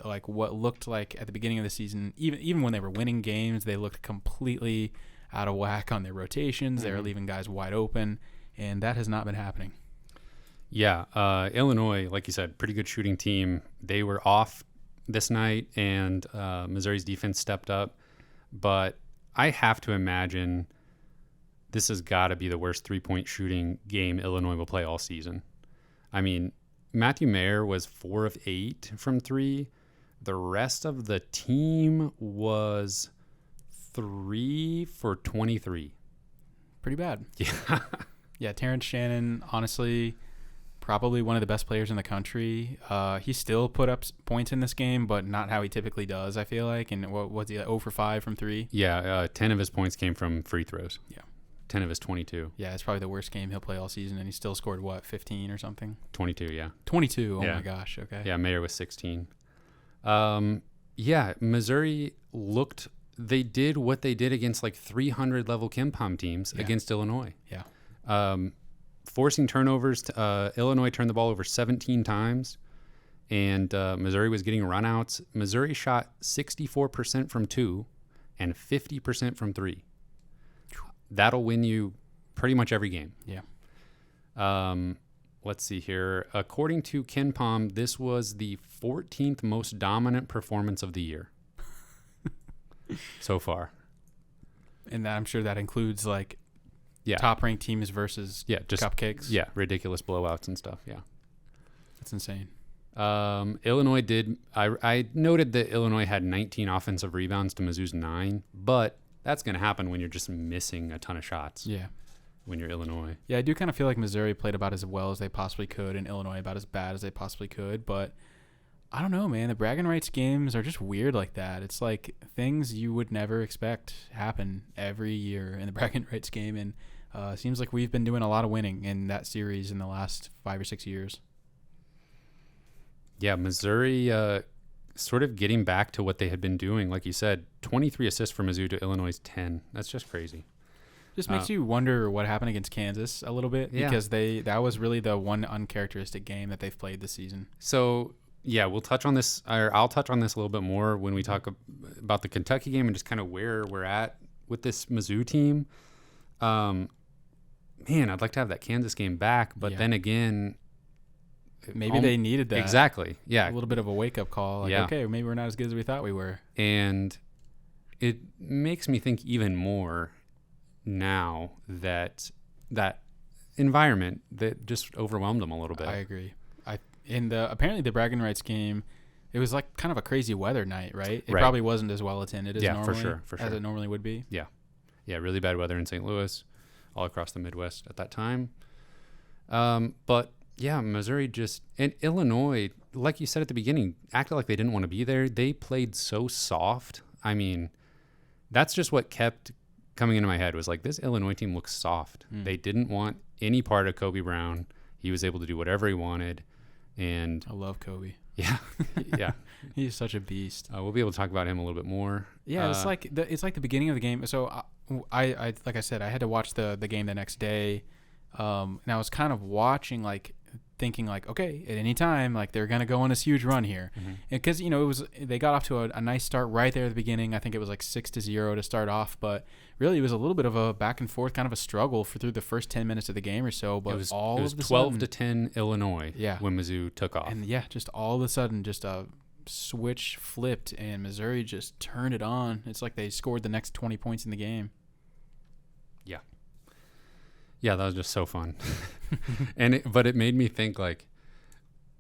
Like what looked like at the beginning of the season, even when they were winning games, they looked completely out of whack on their rotations. They were leaving guys wide open, and that has not been happening. Yeah, Illinois, like you said, pretty good shooting team. They were off this night, and Missouri's defense stepped up. But I have to imagine this has got to be the worst three-point shooting game Illinois will play all season. I mean, Matthew Mayer was 4 of 8 from 3. The rest of the team was 3 for 23. Pretty bad. Yeah. Yeah, Terrence Shannon, honestly, probably one of the best players in the country. He still put up points in this game, but not how he typically does, I feel like. And what was he, 0 for 5 from 3? Yeah, 10 of his points came from free throws. Yeah. 10 of his 22. Yeah, it's probably the worst game he'll play all season, and he still scored, 15 or something? 22, yeah. 22, Yeah. my gosh, okay. Yeah, Mayer was 16. Missouri they did what they did against like 300 level KenPom teams against Illinois. Yeah. Forcing turnovers. Illinois turned the ball over 17 times, and Missouri was getting runouts. Missouri shot 64% from 2 and 50% from 3. That'll win you pretty much every game. Yeah. Let's see here. According to KenPom, this was the 14th most dominant performance of the year so far. And I'm sure that includes like Yeah. top-ranked teams versus just cupcakes. Yeah, ridiculous blowouts and stuff. Yeah. That's insane. Illinois did. I noted that Illinois had 19 offensive rebounds to Mizzou's 9, but that's going to happen when you're just missing a ton of shots. Yeah. When you're Illinois. Yeah, I do kind of feel like Missouri played about as well as they possibly could and Illinois about as bad as they possibly could. But I don't know, man. The bragging rights games are just weird like that. It's like things you would never expect happen every year in the bragging rights game. And it seems like we've been doing a lot of winning in that series in the last 5 or 6 years. Yeah, Missouri sort of getting back to what they had been doing. Like you said, 23 assists for Mizzou to Illinois' 10. That's just crazy. Just makes you wonder what happened against Kansas a little bit because that was really the one uncharacteristic game that they've played this season. So, yeah, we'll touch on this, or I'll touch on this a little bit more when we talk about the Kentucky game and just kind of where we're at with this Mizzou team. Man, I'd like to have that Kansas game back, but then again, maybe they needed that. Exactly. Yeah. A little bit of a wake-up call. Like, okay, maybe we're not as good as we thought we were. And it makes me think even more now that environment that just overwhelmed them a little bit. I agree. Apparently the bragging rights game, it was like kind of a crazy weather night, right? It probably wasn't as well attended as normally, for sure. As it normally would be. Yeah. Yeah, really bad weather in St. Louis, all across the Midwest at that time. But yeah, Missouri and Illinois, like you said at the beginning, acted like they didn't want to be there. They played so soft. I mean, that's just what kept coming into my head was like, this Illinois team looks soft. They didn't want any part of Kobe Brown. He was able to do whatever he wanted. And I love Kobe. Yeah. Yeah. He's such a beast. We'll be able to talk about him a little bit more. Yeah, it's like the beginning of the game. So I like I said, I had to watch the game the next day. And I was kind of watching, like, thinking, like, okay, at any time, like, they're going to go on this huge run here. Because, they got off to a nice start right there at the beginning. I think it was like 6-0 to start off. But really, it was a little bit of a back and forth, kind of a struggle through the first 10 minutes of the game or so. But it was 12-10 Illinois when Mizzou took off. And, just all of a sudden, just a switch flipped, and Missouri just turned it on. It's like they scored the next 20 points in the game. Yeah, that was just so fun. But it made me think, like,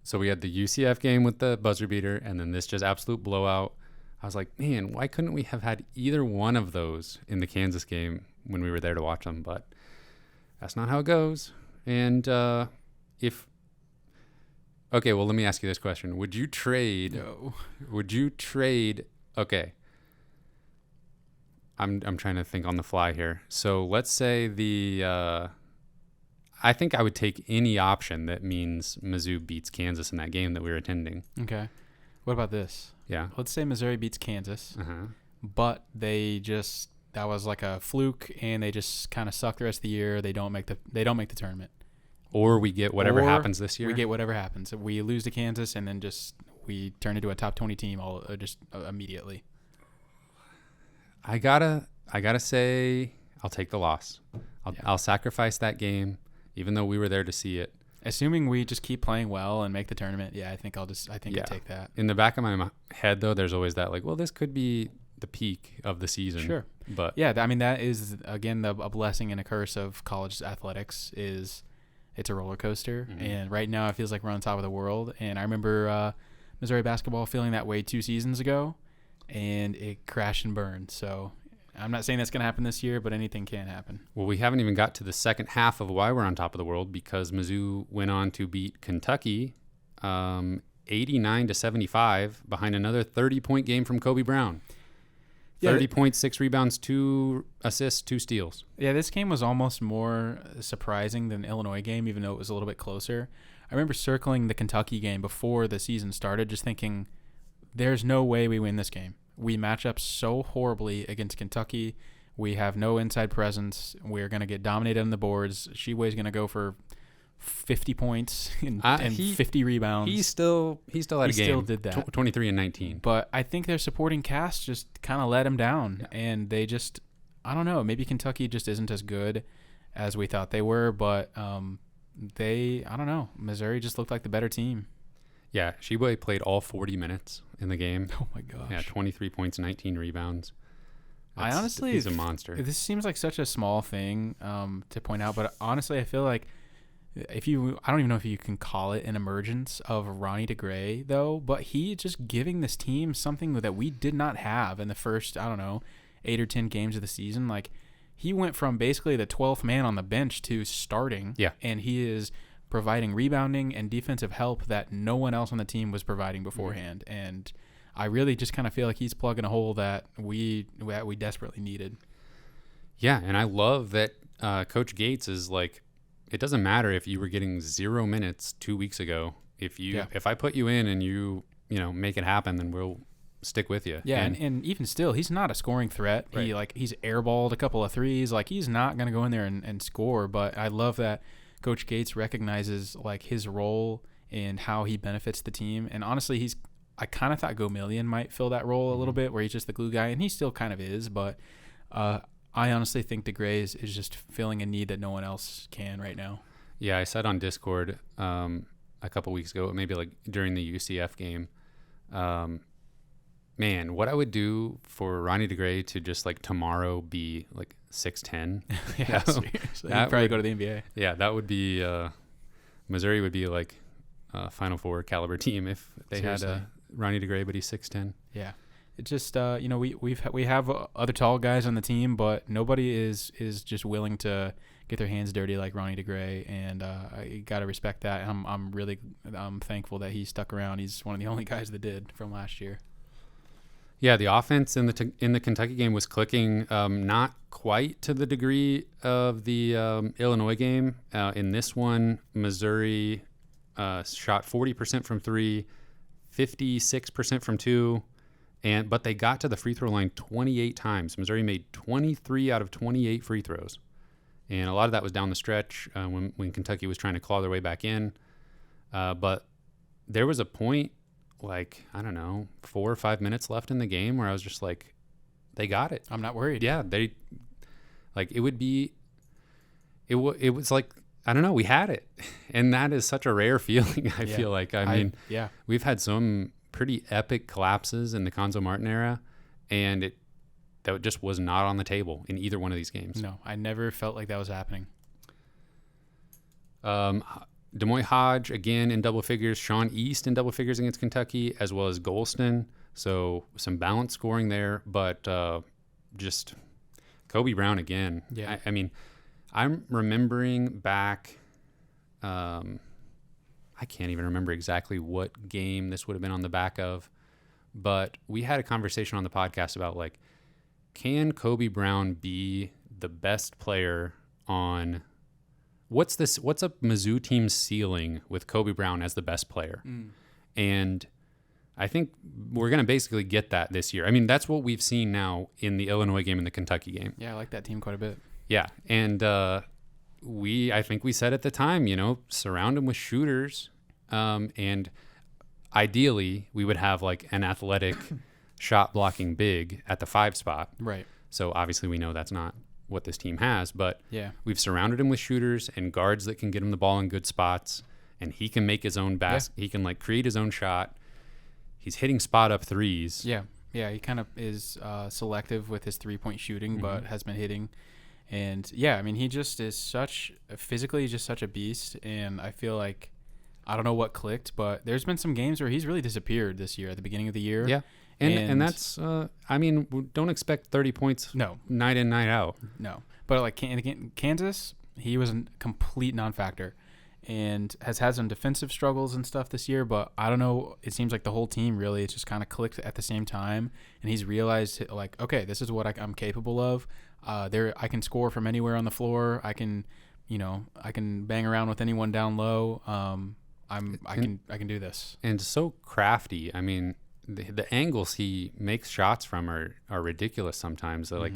so we had the UCF game with the buzzer beater and then this just absolute blowout. I was like, man, why couldn't we have had either one of those in the Kansas game when we were there to watch them? But that's not how it goes. And okay, well, let me ask you this question. Would you trade? Okay. I'm trying to think on the fly here. So let's say I think I would take any option that means Mizzou beats Kansas in that game that we were attending. Okay. What about this? Yeah. Let's say Missouri beats Kansas, but that was like a fluke, and they just kind of suck the rest of the year. They don't make the tournament. Or we get whatever happens this year. We get whatever happens. We lose to Kansas, and then we turn into a top 20 team immediately. I gotta say I'll take the loss. I'll sacrifice that game, even though we were there to see it. Assuming we just keep playing well and make the tournament, I think I'll take that. In the back of my head, though, there's always that, like, well, this could be the peak of the season. Sure, but I mean, that is again a blessing and a curse of college athletics is it's a roller coaster. Mm-hmm. And right now it feels like we're on top of the world. And I remember Missouri basketball feeling that way 2 seasons ago, and it crashed and burned. So I'm not saying that's going to happen this year, but anything can happen. Well, we haven't even got to the second half of why we're on top of the world, because Mizzou went on to beat Kentucky 89-75 behind another 30-point game from Kobe Brown. 30 points, 6 rebounds, 2 assists, 2 steals. Yeah, this game was almost more surprising than the Illinois game, even though it was a little bit closer. I remember circling the Kentucky game before the season started, just thinking, there's no way we win this game. We match up so horribly against Kentucky. We have no inside presence. We're going to get dominated on the boards. Sheway's going to go for 50 points and 50 rebounds. He still had a game. He still did that. 23 and 19. But I think their supporting cast just kind of let him down. Yeah. And they just, I don't know, maybe Kentucky just isn't as good as we thought they were. But I don't know, Missouri just looked like the better team. Yeah, Sheway played all 40 minutes in the game. Oh, my gosh. Yeah, 23 points, 19 rebounds. He's a monster. This seems like such a small thing to point out, but honestly, I feel like I don't even know if you can call it an emergence of Ronnie DeGray, though, but he just giving this team something that we did not have in the first, 8 or 10 games of the season. Like, he went from basically the 12th man on the bench to starting. Yeah. And he is providing rebounding and defensive help that no one else on the team was providing beforehand. Mm-hmm. And I really just kind of feel like he's plugging a hole that we desperately needed. Yeah, and I love that Coach Gates is like, it doesn't matter if you were getting 0 minutes 2 weeks ago. If I put you in and you make it happen, then we'll stick with you. Yeah, and even still, he's not a scoring threat. Right. He's airballed a couple of threes. Like, he's not going to go in there and score. But I love that Coach Gates recognizes like his role and how he benefits the team. And honestly, I kind of thought Gomillion might fill that role a little bit, where he's just the glue guy, and he still kind of is. But I honestly think DeGray is just filling a need that no one else can right now. Yeah, I said on Discord a couple weeks ago, maybe like during the UCF game, man, what I would do for Ronnie DeGray to just like tomorrow be like 6'10". Yeah, seriously. He'd probably go to the NBA. Yeah, that would be Missouri would be like a Final Four caliber team if they had Ronnie DeGray, but he's 6'10". Yeah. It's just we have other tall guys on the team, but nobody is just willing to get their hands dirty like Ronnie DeGray, and I got to respect that. I'm thankful that he stuck around. He's one of the only guys that did from last year. Yeah, the offense in the Kentucky game was clicking, not quite to the degree of the Illinois game. In this one, Missouri shot 40% from 3, 56% from 2. But they got to the free throw line 28 times. Missouri made 23 out of 28 free throws. And a lot of that was down the stretch when Kentucky was trying to claw their way back in. But there was a point, 4 or 5 minutes left in the game where I was just like, they got it. I'm not worried. Yeah, it was like, I don't know, we had it. And that is such a rare feeling, I feel like. We've had some pretty epic collapses in the Conzo Martin era, and that just was not on the table in either one of these games. No, I never felt like that was happening. Demoy Hodge again in double figures, Sean East in double figures against Kentucky, as well as Golston. So some balanced scoring there, but just Kobe Brown again. Yeah. I'm remembering back. I can't even remember exactly what game this would have been on the back of, but we had a conversation on the podcast about can Kobe Brown be the best player on what's a Mizzou team's ceiling with Kobe Brown as the best player? And I think we're going to basically get that this year. That's what we've seen now in the Illinois game and the Kentucky game. Yeah, I like that team quite a bit. Yeah. And, I think we said at the time, surround him with shooters. And ideally we would have an athletic shot blocking big at the 5 spot. Right. So obviously we know that's not what this team has, but we've surrounded him with shooters and guards that can get him the ball in good spots, and he can make his own basket. Yeah. He can create his own shot. He's hitting spot up threes. Yeah. Yeah. He kind of is, selective with his 3-point shooting, but has been hitting. And yeah, I mean, he just is physically just such a beast. And I feel like, I don't know what clicked, but there's been some games where he's really disappeared this year at the beginning of the year. Yeah. And that's, I mean, don't expect 30 points night in, night out. No. But like Kansas, he was a complete non-factor and has had some defensive struggles and stuff this year. But I don't know. It seems like the whole team really just kind of clicked at the same time. And he's realized, like, okay, this is what I'm capable of. I can score from anywhere on the floor. I can bang around with anyone down low. I can do this. And so crafty. I mean, the angles he makes shots from are ridiculous sometimes. Like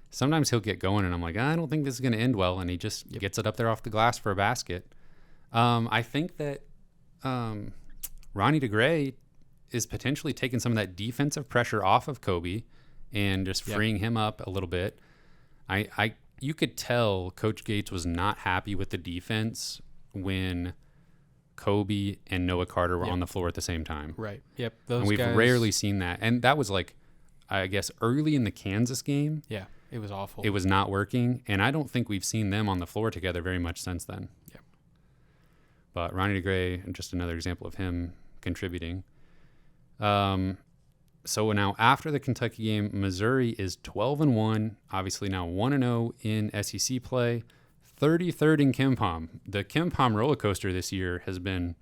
sometimes he'll get going and I'm like, I don't think this is going to end well. And he just gets it up there off the glass for a basket. I think that Ronnie DeGray is potentially taking some of that defensive pressure off of Kobe and just freeing him up a little bit. You could tell Coach Gates was not happy with the defense when Kobe and Noah Carter were on the floor at the same time. Right. Yep. And we've rarely seen that. And that was like, I guess, early in the Kansas game. Yeah. It was awful. It was not working. And I don't think we've seen them on the floor together very much since then. Yep. But Ronnie DeGray, just another example of him contributing. So now after the Kentucky game, Missouri is 12-1, obviously now 1-0 in SEC play. 33rd in KenPom. The KenPom roller coaster this year has been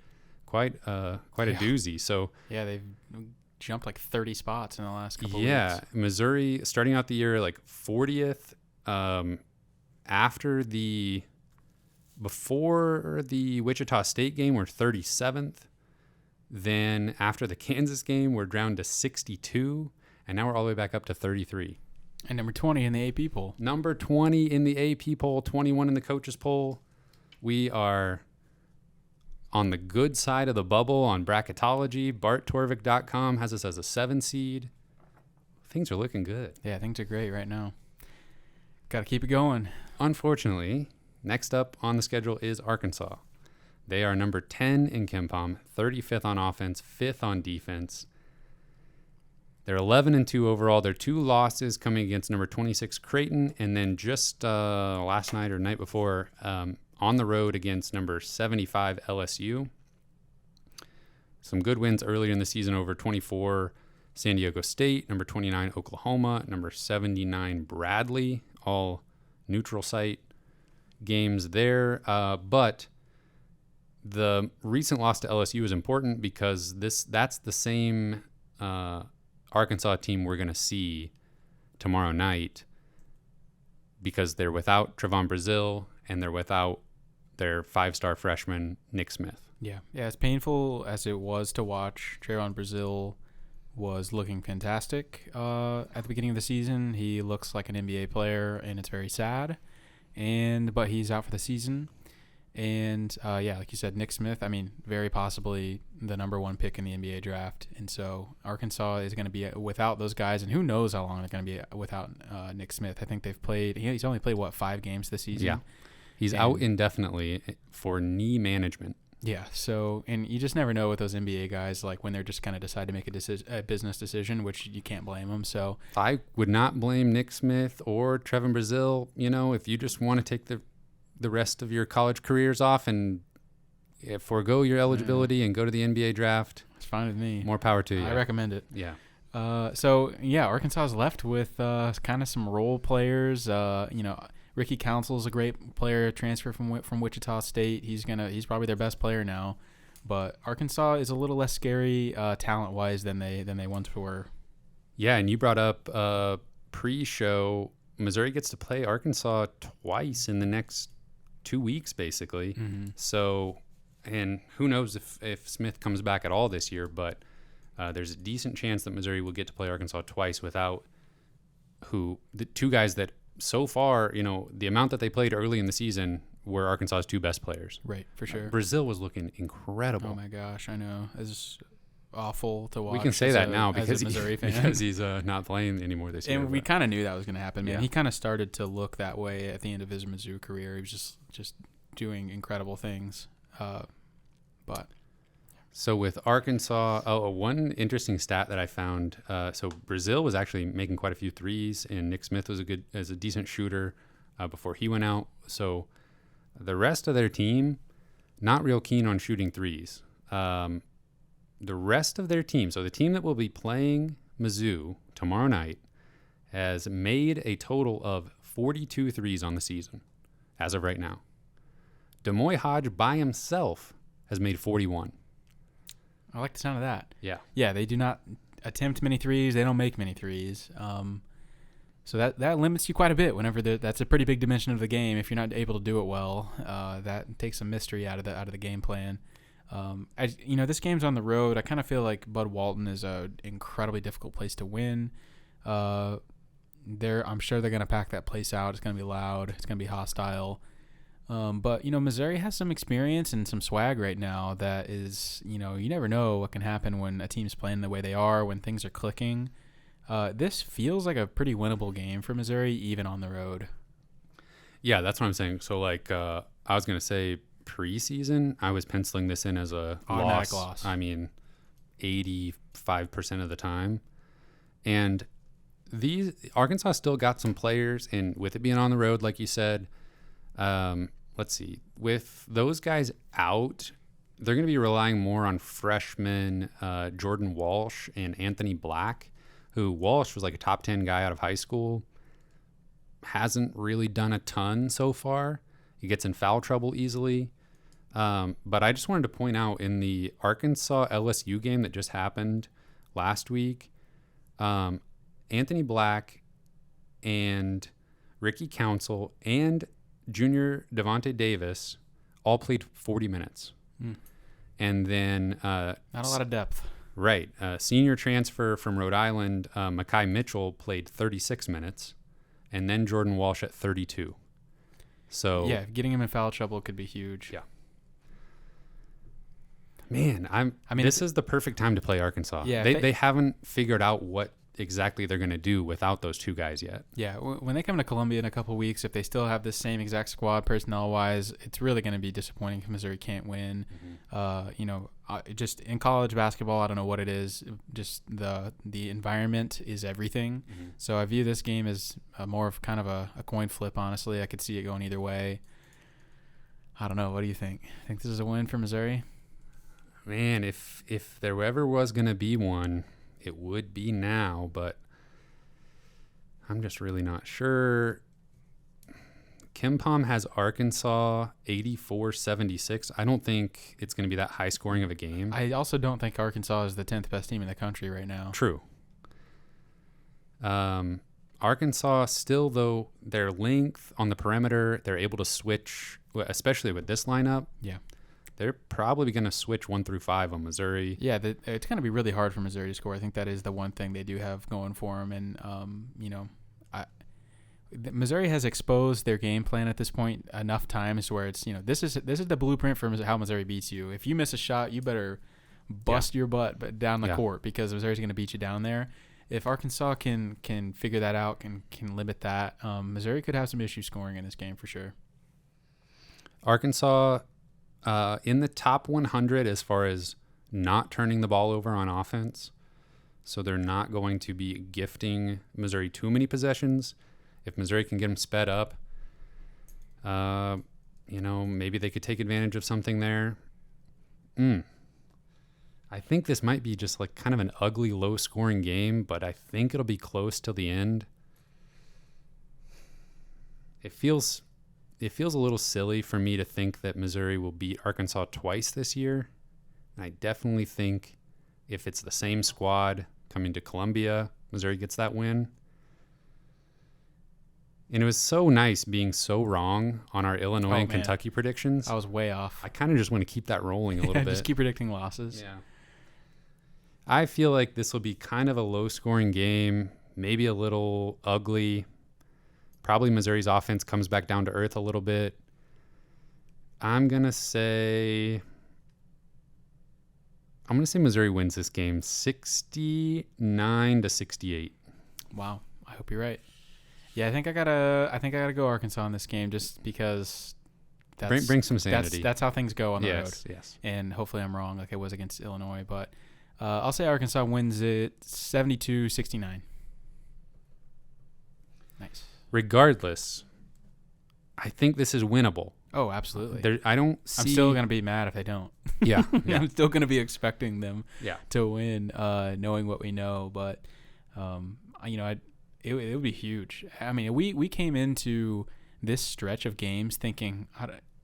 quite a doozy. So they've jumped like 30 spots in the last couple weeks. Yeah, Missouri starting out the year like 40th. Before the Wichita State game, we're 37th. Then after the Kansas game, we're down to 62, and now we're all the way back up to 33. And number 20 in the AP poll. Number 20 in the AP poll, 21 in the coaches poll. We are on the good side of the bubble on bracketology. BartTorvik.com has us as a 7 seed. Things are looking good. Yeah, things are great right now. Got to keep it going. Unfortunately, next up on the schedule is Arkansas. They are number 10 in KenPom, 35th on offense, 5th on defense. They're 11-2 overall. Their 2 losses coming against number 26 Creighton, and then just last night or night before on the road against number 75 LSU. Some good wins earlier in the season over 24 San Diego State, number 29 Oklahoma, number 79 Bradley, all neutral site games there. But the recent loss to LSU is important because that's the same Arkansas team we're going to see tomorrow night because they're without Trevon Brazile and they're without their 5-star freshman, Nick Smith. Yeah, as painful as it was to watch, Trevon Brazile was looking fantastic at the beginning of the season. He looks like an NBA player, and it's very sad. But he's out for the season. And, like you said, Nick Smith, I mean, very possibly the number 1 pick in the NBA draft. And so Arkansas is going to be without those guys. And who knows how long they're going to be without Nick Smith. I think he's only played, 5 games this season? Yeah. He's out indefinitely for knee management. Yeah. So, and you just never know with those NBA guys, like when they're just kind of decide to make a business decision, which you can't blame them. So I would not blame Nick Smith or Trevon Brazile. You know, if you just want to take the rest of your college careers off and forego your eligibility and go to the NBA draft. It's fine with me. More power to you. I recommend it. Yeah. Arkansas is left with kind of some role players. Ricky Council's a great player, transfer from Wichita State. He's probably their best player now. But Arkansas is a little less scary talent-wise than they once were. Yeah, and you brought up pre-show Missouri gets to play Arkansas twice in the next 2 weeks, basically. Mm-hmm. So, and who knows if Smith comes back at all this year, but there's a decent chance that Missouri will get to play Arkansas twice without the 2 guys that so far, the amount that they played early in the season were Arkansas's 2 best players. Right, for sure. Brazile was looking incredible. Oh my gosh, I know. It's awful to watch. We can say that now because he's not playing anymore this year. And we kind of knew that was going to happen, man. Yeah. He kind of started to look that way at the end of his Mizzou career. He was just doing incredible things. So with Arkansas, one interesting stat that I found. So Brazile was actually making quite a few threes, and Nick Smith was a decent shooter. before he went out. So the rest of their team, not real keen on shooting threes. The rest of their team, so the team that will be playing Mizzou tomorrow night, has made a total of 42 threes on the season as of right now. Demoy Hodge by himself has made 41. I like the sound of that. Yeah. Yeah, they do not attempt many threes. They don't make many threes. So that limits you quite a bit whenever that's a pretty big dimension of the game. If you're not able to do it well, that takes some mystery out of the game plan. This game's on the road. I kind of feel like Bud Walton is an incredibly difficult place to win. I'm sure they're going to pack that place out. It's going to be loud. It's going to be hostile. But Missouri has some experience and some swag right now that is, you never know what can happen when a team's playing the way they are, when things are clicking. This feels like a pretty winnable game for Missouri, even on the road. Yeah, that's what I'm saying. So, I was going to say preseason, I was penciling this in as a automatic loss. I mean, 85% of the time. And Arkansas still got some players, and with it being on the road, like you said, let's see, with those guys out, they're going to be relying more on freshmen Jordan Walsh and Anthony Black, who Walsh was like a top 10 guy out of high school, hasn't really done a ton so far. He gets in foul trouble easily. But I just wanted to point out in the Arkansas LSU game that just happened last week, Anthony Black and Ricky Council and junior Devontae Davis all played 40 minutes. And then not a lot of depth. Right. Senior transfer from Rhode Island, Mekhi Mitchell, played 36 minutes, and then Jordan Walsh at 32. So yeah, getting him in foul trouble could be huge. Yeah. Man, this is the perfect time to play Arkansas. Yeah, they haven't figured out what exactly they're going to do without those two guys yet. Yeah, when they come to Columbia in a couple of weeks, if they still have the same exact squad personnel-wise, it's really going to be disappointing if Missouri can't win. Just in college basketball, I don't know what it is. Just the environment is everything. So I view this game as more of kind of a coin flip, honestly. I could see it going either way. I don't know. What do you think? Think this is a win for Missouri? Man, if there ever was going to be one, it would be now, but I'm just really not sure. KenPom has Arkansas 84-76. I don't think it's going to be that high scoring of a game. I also don't think Arkansas is the 10th best team in the country right now. True. Arkansas still, though, their length on the perimeter, they're able to switch, especially with this lineup. Yeah. They're probably going to switch 1 through 5 on Missouri. Yeah, it's going to be really hard for Missouri to score. I think that is the one thing they do have going for them. And, Missouri has exposed their game plan at this point enough times where it's, this is the blueprint for how Missouri beats you. If you miss a shot, you better bust your butt down the court because Missouri's going to beat you down there. If Arkansas can figure that out, can limit that, Missouri could have some issues scoring in this game for sure. Arkansas in the top 100 as far as not turning the ball over on offense. So they're not going to be gifting Missouri too many possessions. If Missouri can get them sped up, maybe they could take advantage of something there. I think this might be just like kind of an ugly, low-scoring game, but I think it'll be close till the end. It feels a little silly for me to think that Missouri will beat Arkansas twice this year. And I definitely think if it's the same squad coming to Columbia, Missouri gets that win. And it was so nice being so wrong on our Illinois and Kentucky predictions. I was way off. I kind of just want to keep that rolling a little bit. Just keep predicting losses. Yeah. I feel like this will be kind of a low-scoring game, maybe a little ugly. Probably Missouri's offense comes back down to earth a little bit. I'm going to say Missouri wins this game 69-68. Wow. I hope you're right. Yeah, I think I gotta go Arkansas in this game just because bring some sanity. That's how things go on the road. Yes. And hopefully I'm wrong like I was against Illinois, but I'll say Arkansas wins it 72-69. Nice. Regardless, I think this is winnable. Oh, absolutely. I don't see. I'm still gonna be mad if they don't. Yeah. I'm still gonna be expecting them Yeah. to win, knowing what we know. But it would be huge. I mean, we came into this stretch of games thinking,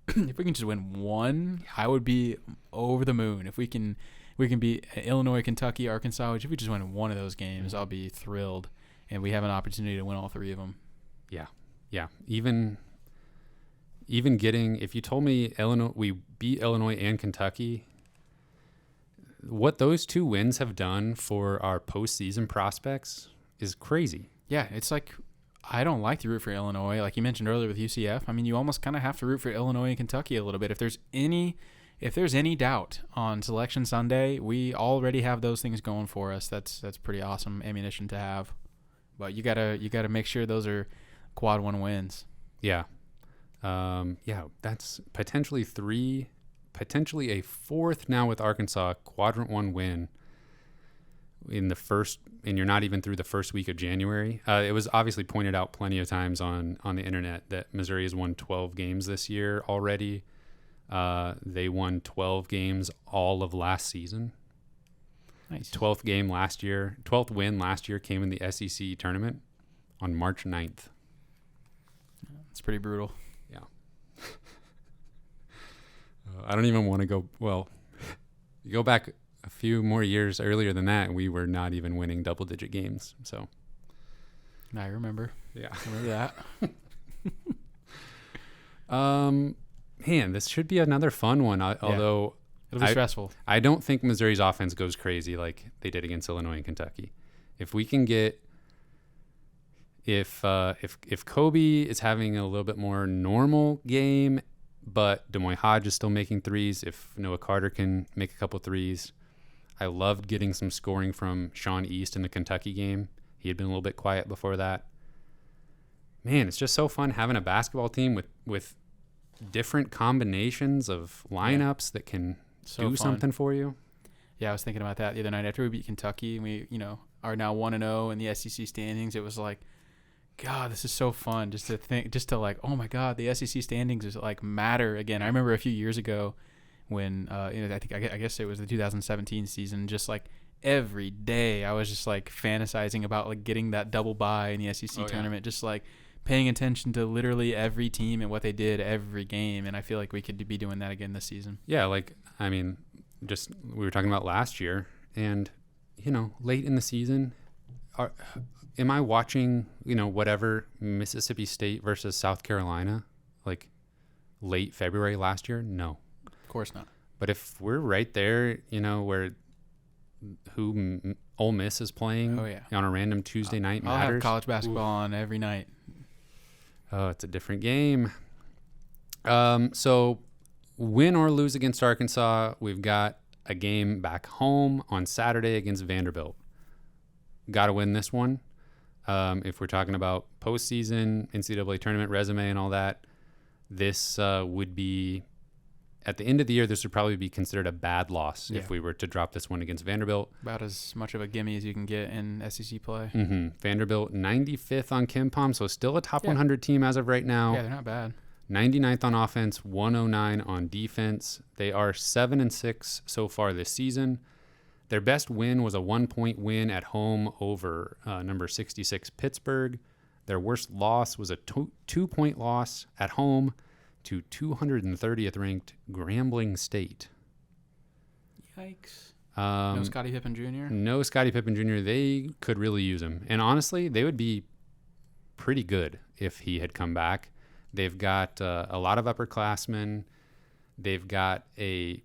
if we can just win one, I would be over the moon. If we can beat Illinois, Kentucky, Arkansas, if we just win one of those games, I'll be thrilled. And we have an opportunity to win all three of them. Yeah. Yeah. Even getting, if you told me we beat Illinois and Kentucky, what those 2 wins have done for our postseason prospects is crazy. Yeah, it's like, I don't like to root for Illinois. Like you mentioned earlier with UCF, I mean, you almost kind of have to root for Illinois and Kentucky a little bit. If there's any doubt on Selection Sunday, we already have those things going for us. That's pretty awesome ammunition to have. But you gotta make sure those are quad 1 wins. Yeah. That's potentially 3, potentially a 4th now with Arkansas, quadrant 1 win and you're not even through the first week of January. It was obviously pointed out plenty of times on the internet that Missouri has won 12 games this year already. They won 12 games all of last season. Nice. 12th win last year came in the SEC tournament on March 9th. It's pretty brutal. Yeah. I don't even want to go. Well, you go back a few more years earlier than that, we were not even winning double-digit games. So, I remember. Yeah, I remember that. Man, this should be another fun one. Although it'll be stressful. I don't think Missouri's offense goes crazy like they did against Illinois and Kentucky. If we can get, if Kobe is having a little bit more normal game, but Demoy Hodge is still making threes, if Noah Carter can make a couple threes. I loved getting some scoring from Sean East in the Kentucky game. He had been a little bit quiet before that. Man, it's just so fun having a basketball team with different combinations of lineups that can do something for you. Yeah, I was thinking about that the other night after we beat Kentucky and we, are now 1-0 in the SEC standings. It was like, God, this is so fun just to like, oh my God, the SEC standings is like matter again. I remember a few years ago when I guess it was the 2017 season, just like every day I was just like fantasizing about like getting that double bye in the SEC tournament, just like paying attention to literally every team and what they did every game. And I feel like we could be doing that again this season. Yeah, like, I mean, just we were talking about last year and, late in the season, am I watching, whatever Mississippi State versus South Carolina, like late February last year? No. Of course not. But if we're right there, where Ole Miss is playing on a random Tuesday night matters. I'll have college basketball on every night. Oh, it's a different game. So win or lose against Arkansas, we've got a game back home on Saturday against Vanderbilt. Got to win this one. If we're talking about postseason, NCAA tournament resume and all that, this would be, at the end of the year, this would probably be considered a bad loss if we were to drop this one against Vanderbilt. About as much of a gimme as you can get in SEC play. Mm-hmm. Vanderbilt, 95th on KenPom, so still a top 100 team as of right now. Yeah, they're not bad. 99th on offense, 109 on defense. They are 7-6 so far this season. Their best win was a 1-point win at home over number 66 Pittsburgh. Their worst loss was a 2-point loss at home to 230th ranked Grambling State. Yikes. No Scottie Pippen Jr.? They could really use him. And honestly, they would be pretty good if he had come back. They've got a lot of upperclassmen. They've got a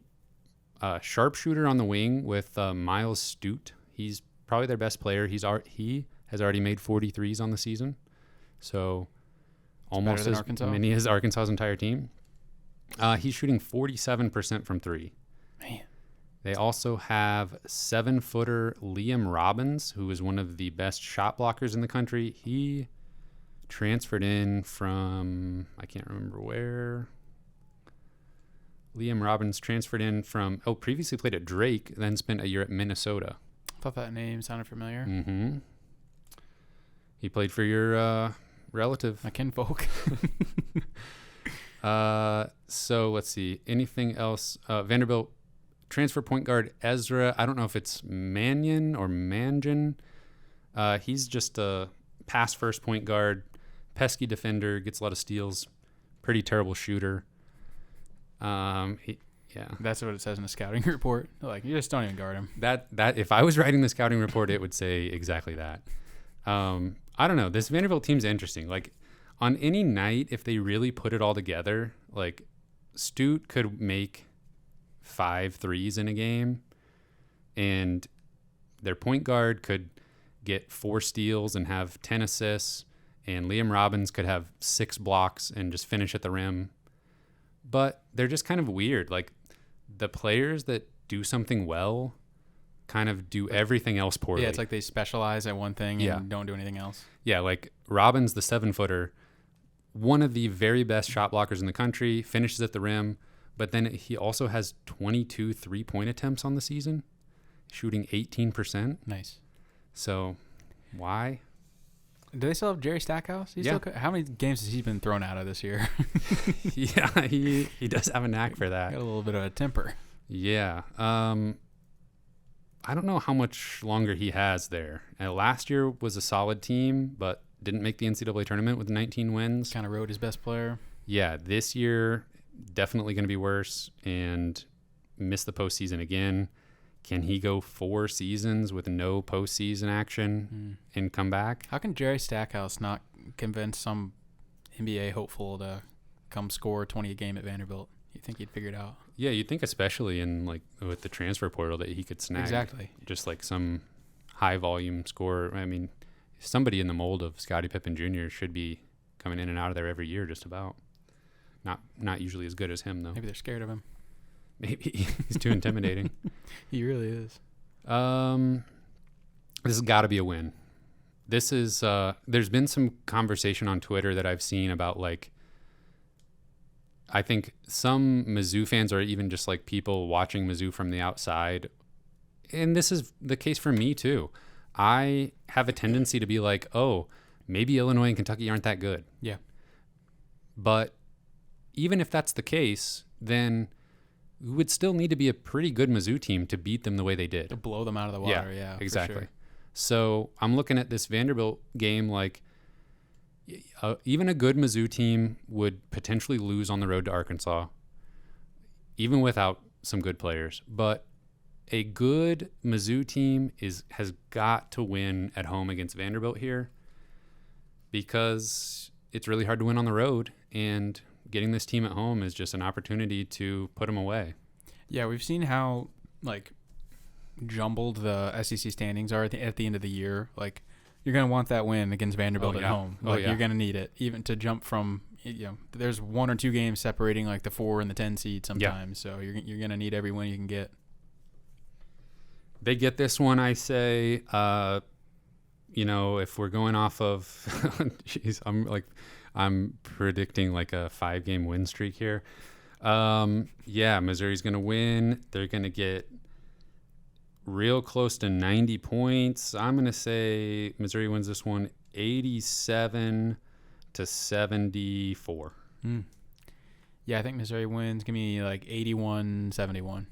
sharpshooter on the wing with Miles Stute. He's probably their best player. He has already made 43s on the season. So almost as many as Arkansas's entire team. He's shooting 47% from three. Man. They also have 7-footer Liam Robbins, who is one of the best shot blockers in the country. He transferred in from, I can't remember where. Liam Robbins transferred in from, previously played at Drake, then spent a year at Minnesota. I thought that name sounded familiar. Mm-hmm. He played for your relative. My kinfolk. So let's see. Anything else? Vanderbilt transfer point guard Ezra. I don't know if it's Mannion or Manjin. He's just a pass first point guard, pesky defender, gets a lot of steals, pretty terrible shooter. Yeah. That's what it says in the scouting report. Like, you just don't even guard him. That if I was writing the scouting report, it would say exactly that. I don't know. This Vanderbilt team's interesting. Like, on any night, if they really put it all together, like, Stute could make 5 threes in a game, and their point guard could get 4 steals and have 10 assists, and Liam Robbins could have 6 blocks and just finish at the rim. But they're just kind of weird. Like, the players that do something well kind of do everything else poorly. Yeah, it's like they specialize at one thing and don't do anything else. Yeah, like Robbins, the 7-footer, one of the very best shot blockers in the country, finishes at the rim, but then he also has 22 three-point attempts on the season, shooting 18%. Nice. So, why? Do they still have Jerry Stackhouse? How many games has he been thrown out of this year? Yeah, he does have a knack for that. Got a little bit of a temper. Yeah. I don't know how much longer he has there. Last year was a solid team, but didn't make the NCAA tournament with 19 wins. Kind of rode his best player. Yeah, this year definitely going to be worse and miss the postseason again. Can he go 4 seasons with no postseason action and come back? How can Jerry Stackhouse not convince some NBA hopeful to come score 20 a game at Vanderbilt? You think he'd figure it out? Yeah, you'd think especially in like with the transfer portal that he could snag just like some high volume scorer. I mean, somebody in the mold of Scottie Pippen Jr. should be coming in and out of there every year just about. Not usually as good as him though. Maybe they're scared of him. Maybe he's too intimidating. He really is. This has got to be a win. This is there's been some conversation on Twitter that I've seen about like I think some Mizzou fans are even just like people watching Mizzou from the outside. And this is the case for me too. I have a tendency to be like, oh, maybe Illinois and Kentucky aren't that good. Yeah. But even if that's the case, then we would still need to be a pretty good Mizzou team to beat them the way they did. To blow them out of the water, yeah. Exactly. For sure. So I'm looking at this Vanderbilt game like even a good Mizzou team would potentially lose on the road to Arkansas, even without some good players. But a good Mizzou team has got to win at home against Vanderbilt here because it's really hard to win on the road, and getting this team at home is just an opportunity to put them away. Yeah, we've seen how like jumbled the SEC standings are at the end of the year. Like, you're going to want that win against Vanderbilt at home. Like, you're going to need it, even to jump from, there's 1 or 2 games separating like the 4 and the 10 seed sometimes. Yeah. So you're going to need every win you can get. They get this one, I say, if we're going off of, I'm predicting like a 5-game win streak here. Missouri's going to win. They're going to get real close to 90 points. I'm going to say Missouri wins this one 87-74. Yeah, I think Missouri wins. Give me like 81-71.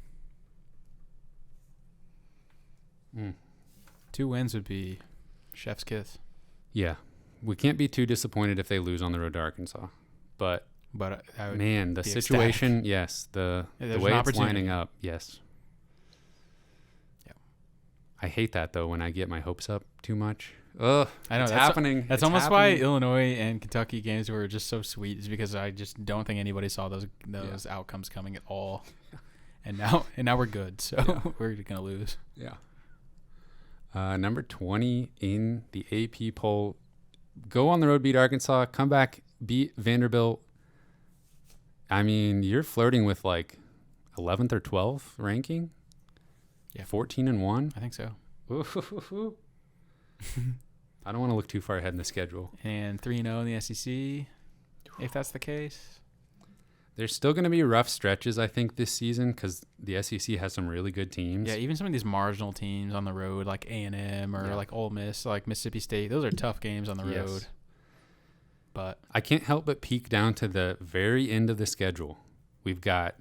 2 wins would be chef's kiss. Yeah. We can't be too disappointed if they lose on the road to Arkansas. But man, the situation, yes, the way it's lining up, yes. I hate that, though, when I get my hopes up too much. Ugh, I know, it's happening. That's almost why Illinois and Kentucky games were just so sweet, is because I just don't think anybody saw those outcomes coming at all. And now we're good, so we're going to lose. Yeah. Number 20 in the AP poll. Go on the road, beat Arkansas, come back, beat Vanderbilt. I mean, you're flirting with like 11th or 12th ranking. Yeah, 14-1. I think so. I don't want to look too far ahead in the schedule. And 3-0 in the SEC, if that's the case. There's still going to be rough stretches, I think, this season because the SEC has some really good teams. Yeah, even some of these marginal teams on the road, like A&M or like Ole Miss, like Mississippi State, those are tough games on the road. but I can't help but peek down to the very end of the schedule. We've got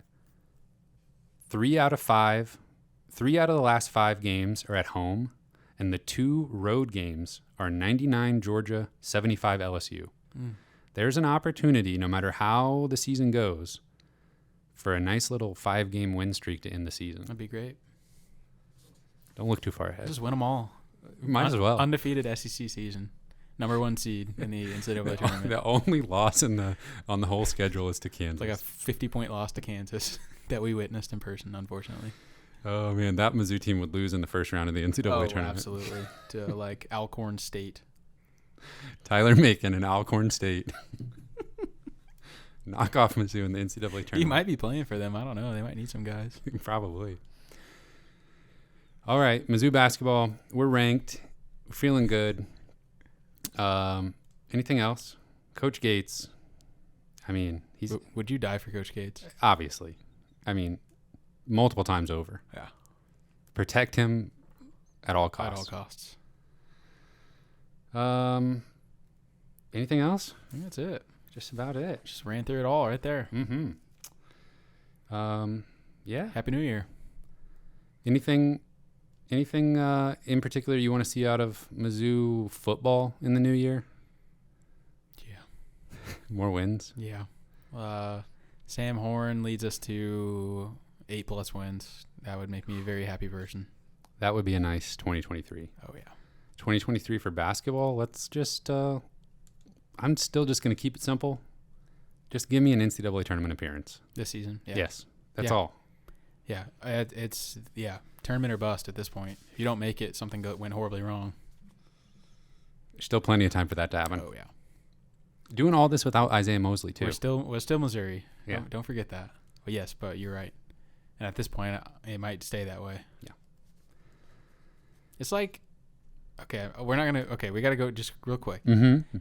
3 out of the last 5 games are at home, and the 2 road games are 99 Georgia, 75 LSU. There's an opportunity, no matter how the season goes, for a nice little 5-game win streak to end the season. That'd be great. Don't look too far ahead. Just win them all. Might as well. Undefeated SEC season. Number 1 seed in the NCAA tournament. The only loss on the whole schedule is to Kansas. It's like a 50-point loss to Kansas that we witnessed in person, unfortunately. Oh, man, that Mizzou team would lose in the first round of the NCAA tournament. Absolutely. To, like, Alcorn State. Tyler Macon and Alcorn State. Knock off Mizzou in the NCAA tournament. He might be playing for them. I don't know. They might need some guys. Probably. All right, Mizzou basketball. We're ranked. We're feeling good. Anything else? Coach Gates. I mean, he's... Would you die for Coach Gates? Obviously. I mean, multiple times over. Yeah. Protect him at all costs. At all costs. Anything else? I think that's it. Just about it. Just ran through it all right there. Mm-hmm. Yeah. Happy New Year. Anything in particular you want to see out of Mizzou football in the new year? Yeah. More wins? Yeah. Sam Horn leads us to 8+ wins. That would make me a very happy person. That would be a nice 2023. Oh, yeah. 2023 for basketball. Let's just I'm still just going to keep it simple. Just give me an NCAA tournament appearance. This season? Yeah. Yes. That's all. Yeah. It's tournament or bust at this point. If you don't make it, something went horribly wrong. Still plenty of time for that to happen. Oh, yeah. Doing all this without Isaiah Mosley, too. We're still Missouri. Yeah. Don't forget that. Well, yes, but you're right. And at this point, it might stay that way. Yeah. It's like, we got to go just real quick. Mm-hmm.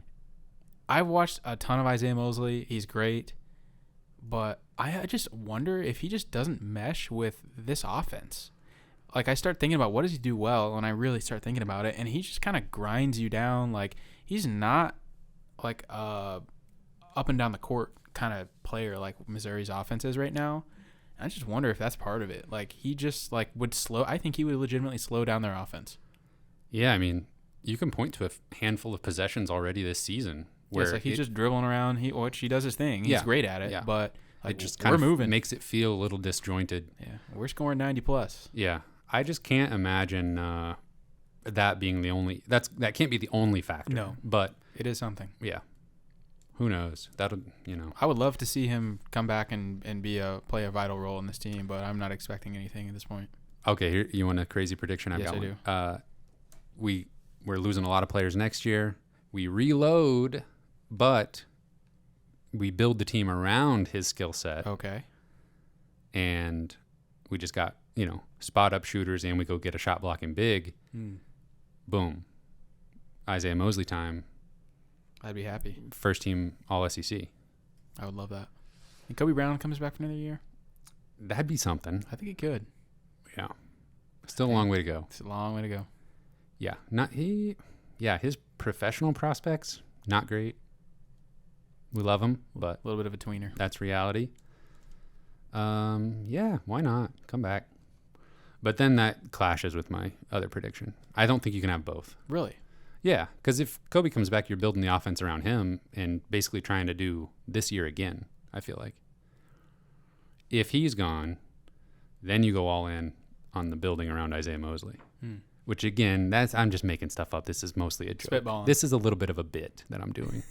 I've watched a ton of Isaiah Mosley. He's great. But I just wonder if he just doesn't mesh with this offense. Like, I start thinking about what does he do well, and I really start thinking about it, and he just kind of grinds you down. Like, he's not like up and down the court kind of player like Missouri's offense is right now. And I just wonder if that's part of it. Like, he just I think he would legitimately slow down their offense. Yeah, I mean, you can point to a handful of possessions already this season where he's just dribbling around. He does his thing. He's great at it. Yeah. But it just kind of moving. Makes it feel a little disjointed. Yeah, we're scoring 90+. Yeah, I just can't imagine that being the only. That can't be the only factor. No, but it is something. Yeah, who knows? That'll I would love to see him come back and play a vital role in this team, but I'm not expecting anything at this point. Okay, here you want a crazy prediction? I've got one. I do. We're losing a lot of players next year. We reload, but we build the team around his skill set. Okay. And we just got, spot up shooters, and we go get a shot blocking big. Boom. Isaiah Mosley time. I'd be happy. First team All SEC. I would love that. And Kobe Brown comes back for another year? That'd be something. I think he could. Yeah. Still a long way to go. It's a long way to go. Yeah. His professional prospects, not great. We love him, but a little bit of a tweener. That's reality. Yeah, why not? Come back. But then that clashes with my other prediction. I don't think you can have both. Really? Yeah, because if Kobe comes back, you're building the offense around him and basically trying to do this year again, I feel like. If he's gone, then you go all in on the building around Isaiah Mosley. Which, again, I'm just making stuff up. This is mostly a joke. Spitballing. This is a little bit of a bit that I'm doing.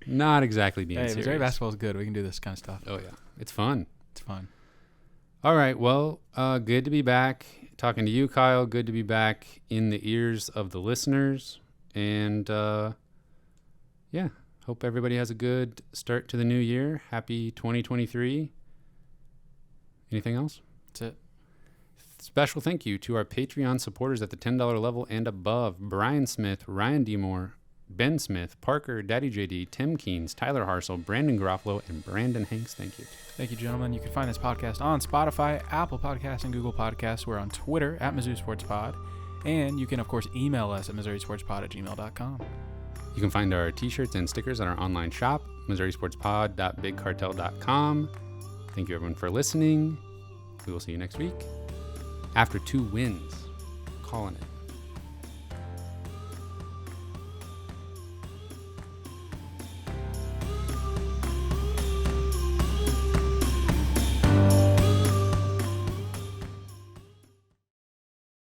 Not exactly being serious. Missouri basketball is good. We can do this kind of stuff. Oh, yeah. It's fun. It's fun. All right. Well, good to be back talking to you, Kyle. Good to be back in the ears of the listeners. And, yeah, hope everybody has a good start to the new year. Happy 2023. Anything else? That's it. Special thank you to our Patreon supporters at the $10 level and above: Brian Smith, Ryan DeMore, Ben Smith, Parker, Daddy JD, Tim Keynes, Tyler Harsel, Brandon Garofalo, and Brandon Hanks. Thank you. Thank you, gentlemen. You can find this podcast on Spotify, Apple Podcasts, and Google Podcasts. We're on Twitter at Mizzou Sports Pod. And you can, of course, email us at MissouriSportsPod@gmail.com. You can find our t-shirts and stickers on our online shop, MissouriSportsPod.BigCartel.com. Thank you, everyone, for listening. We will see you next week. After 2 wins. Calling it.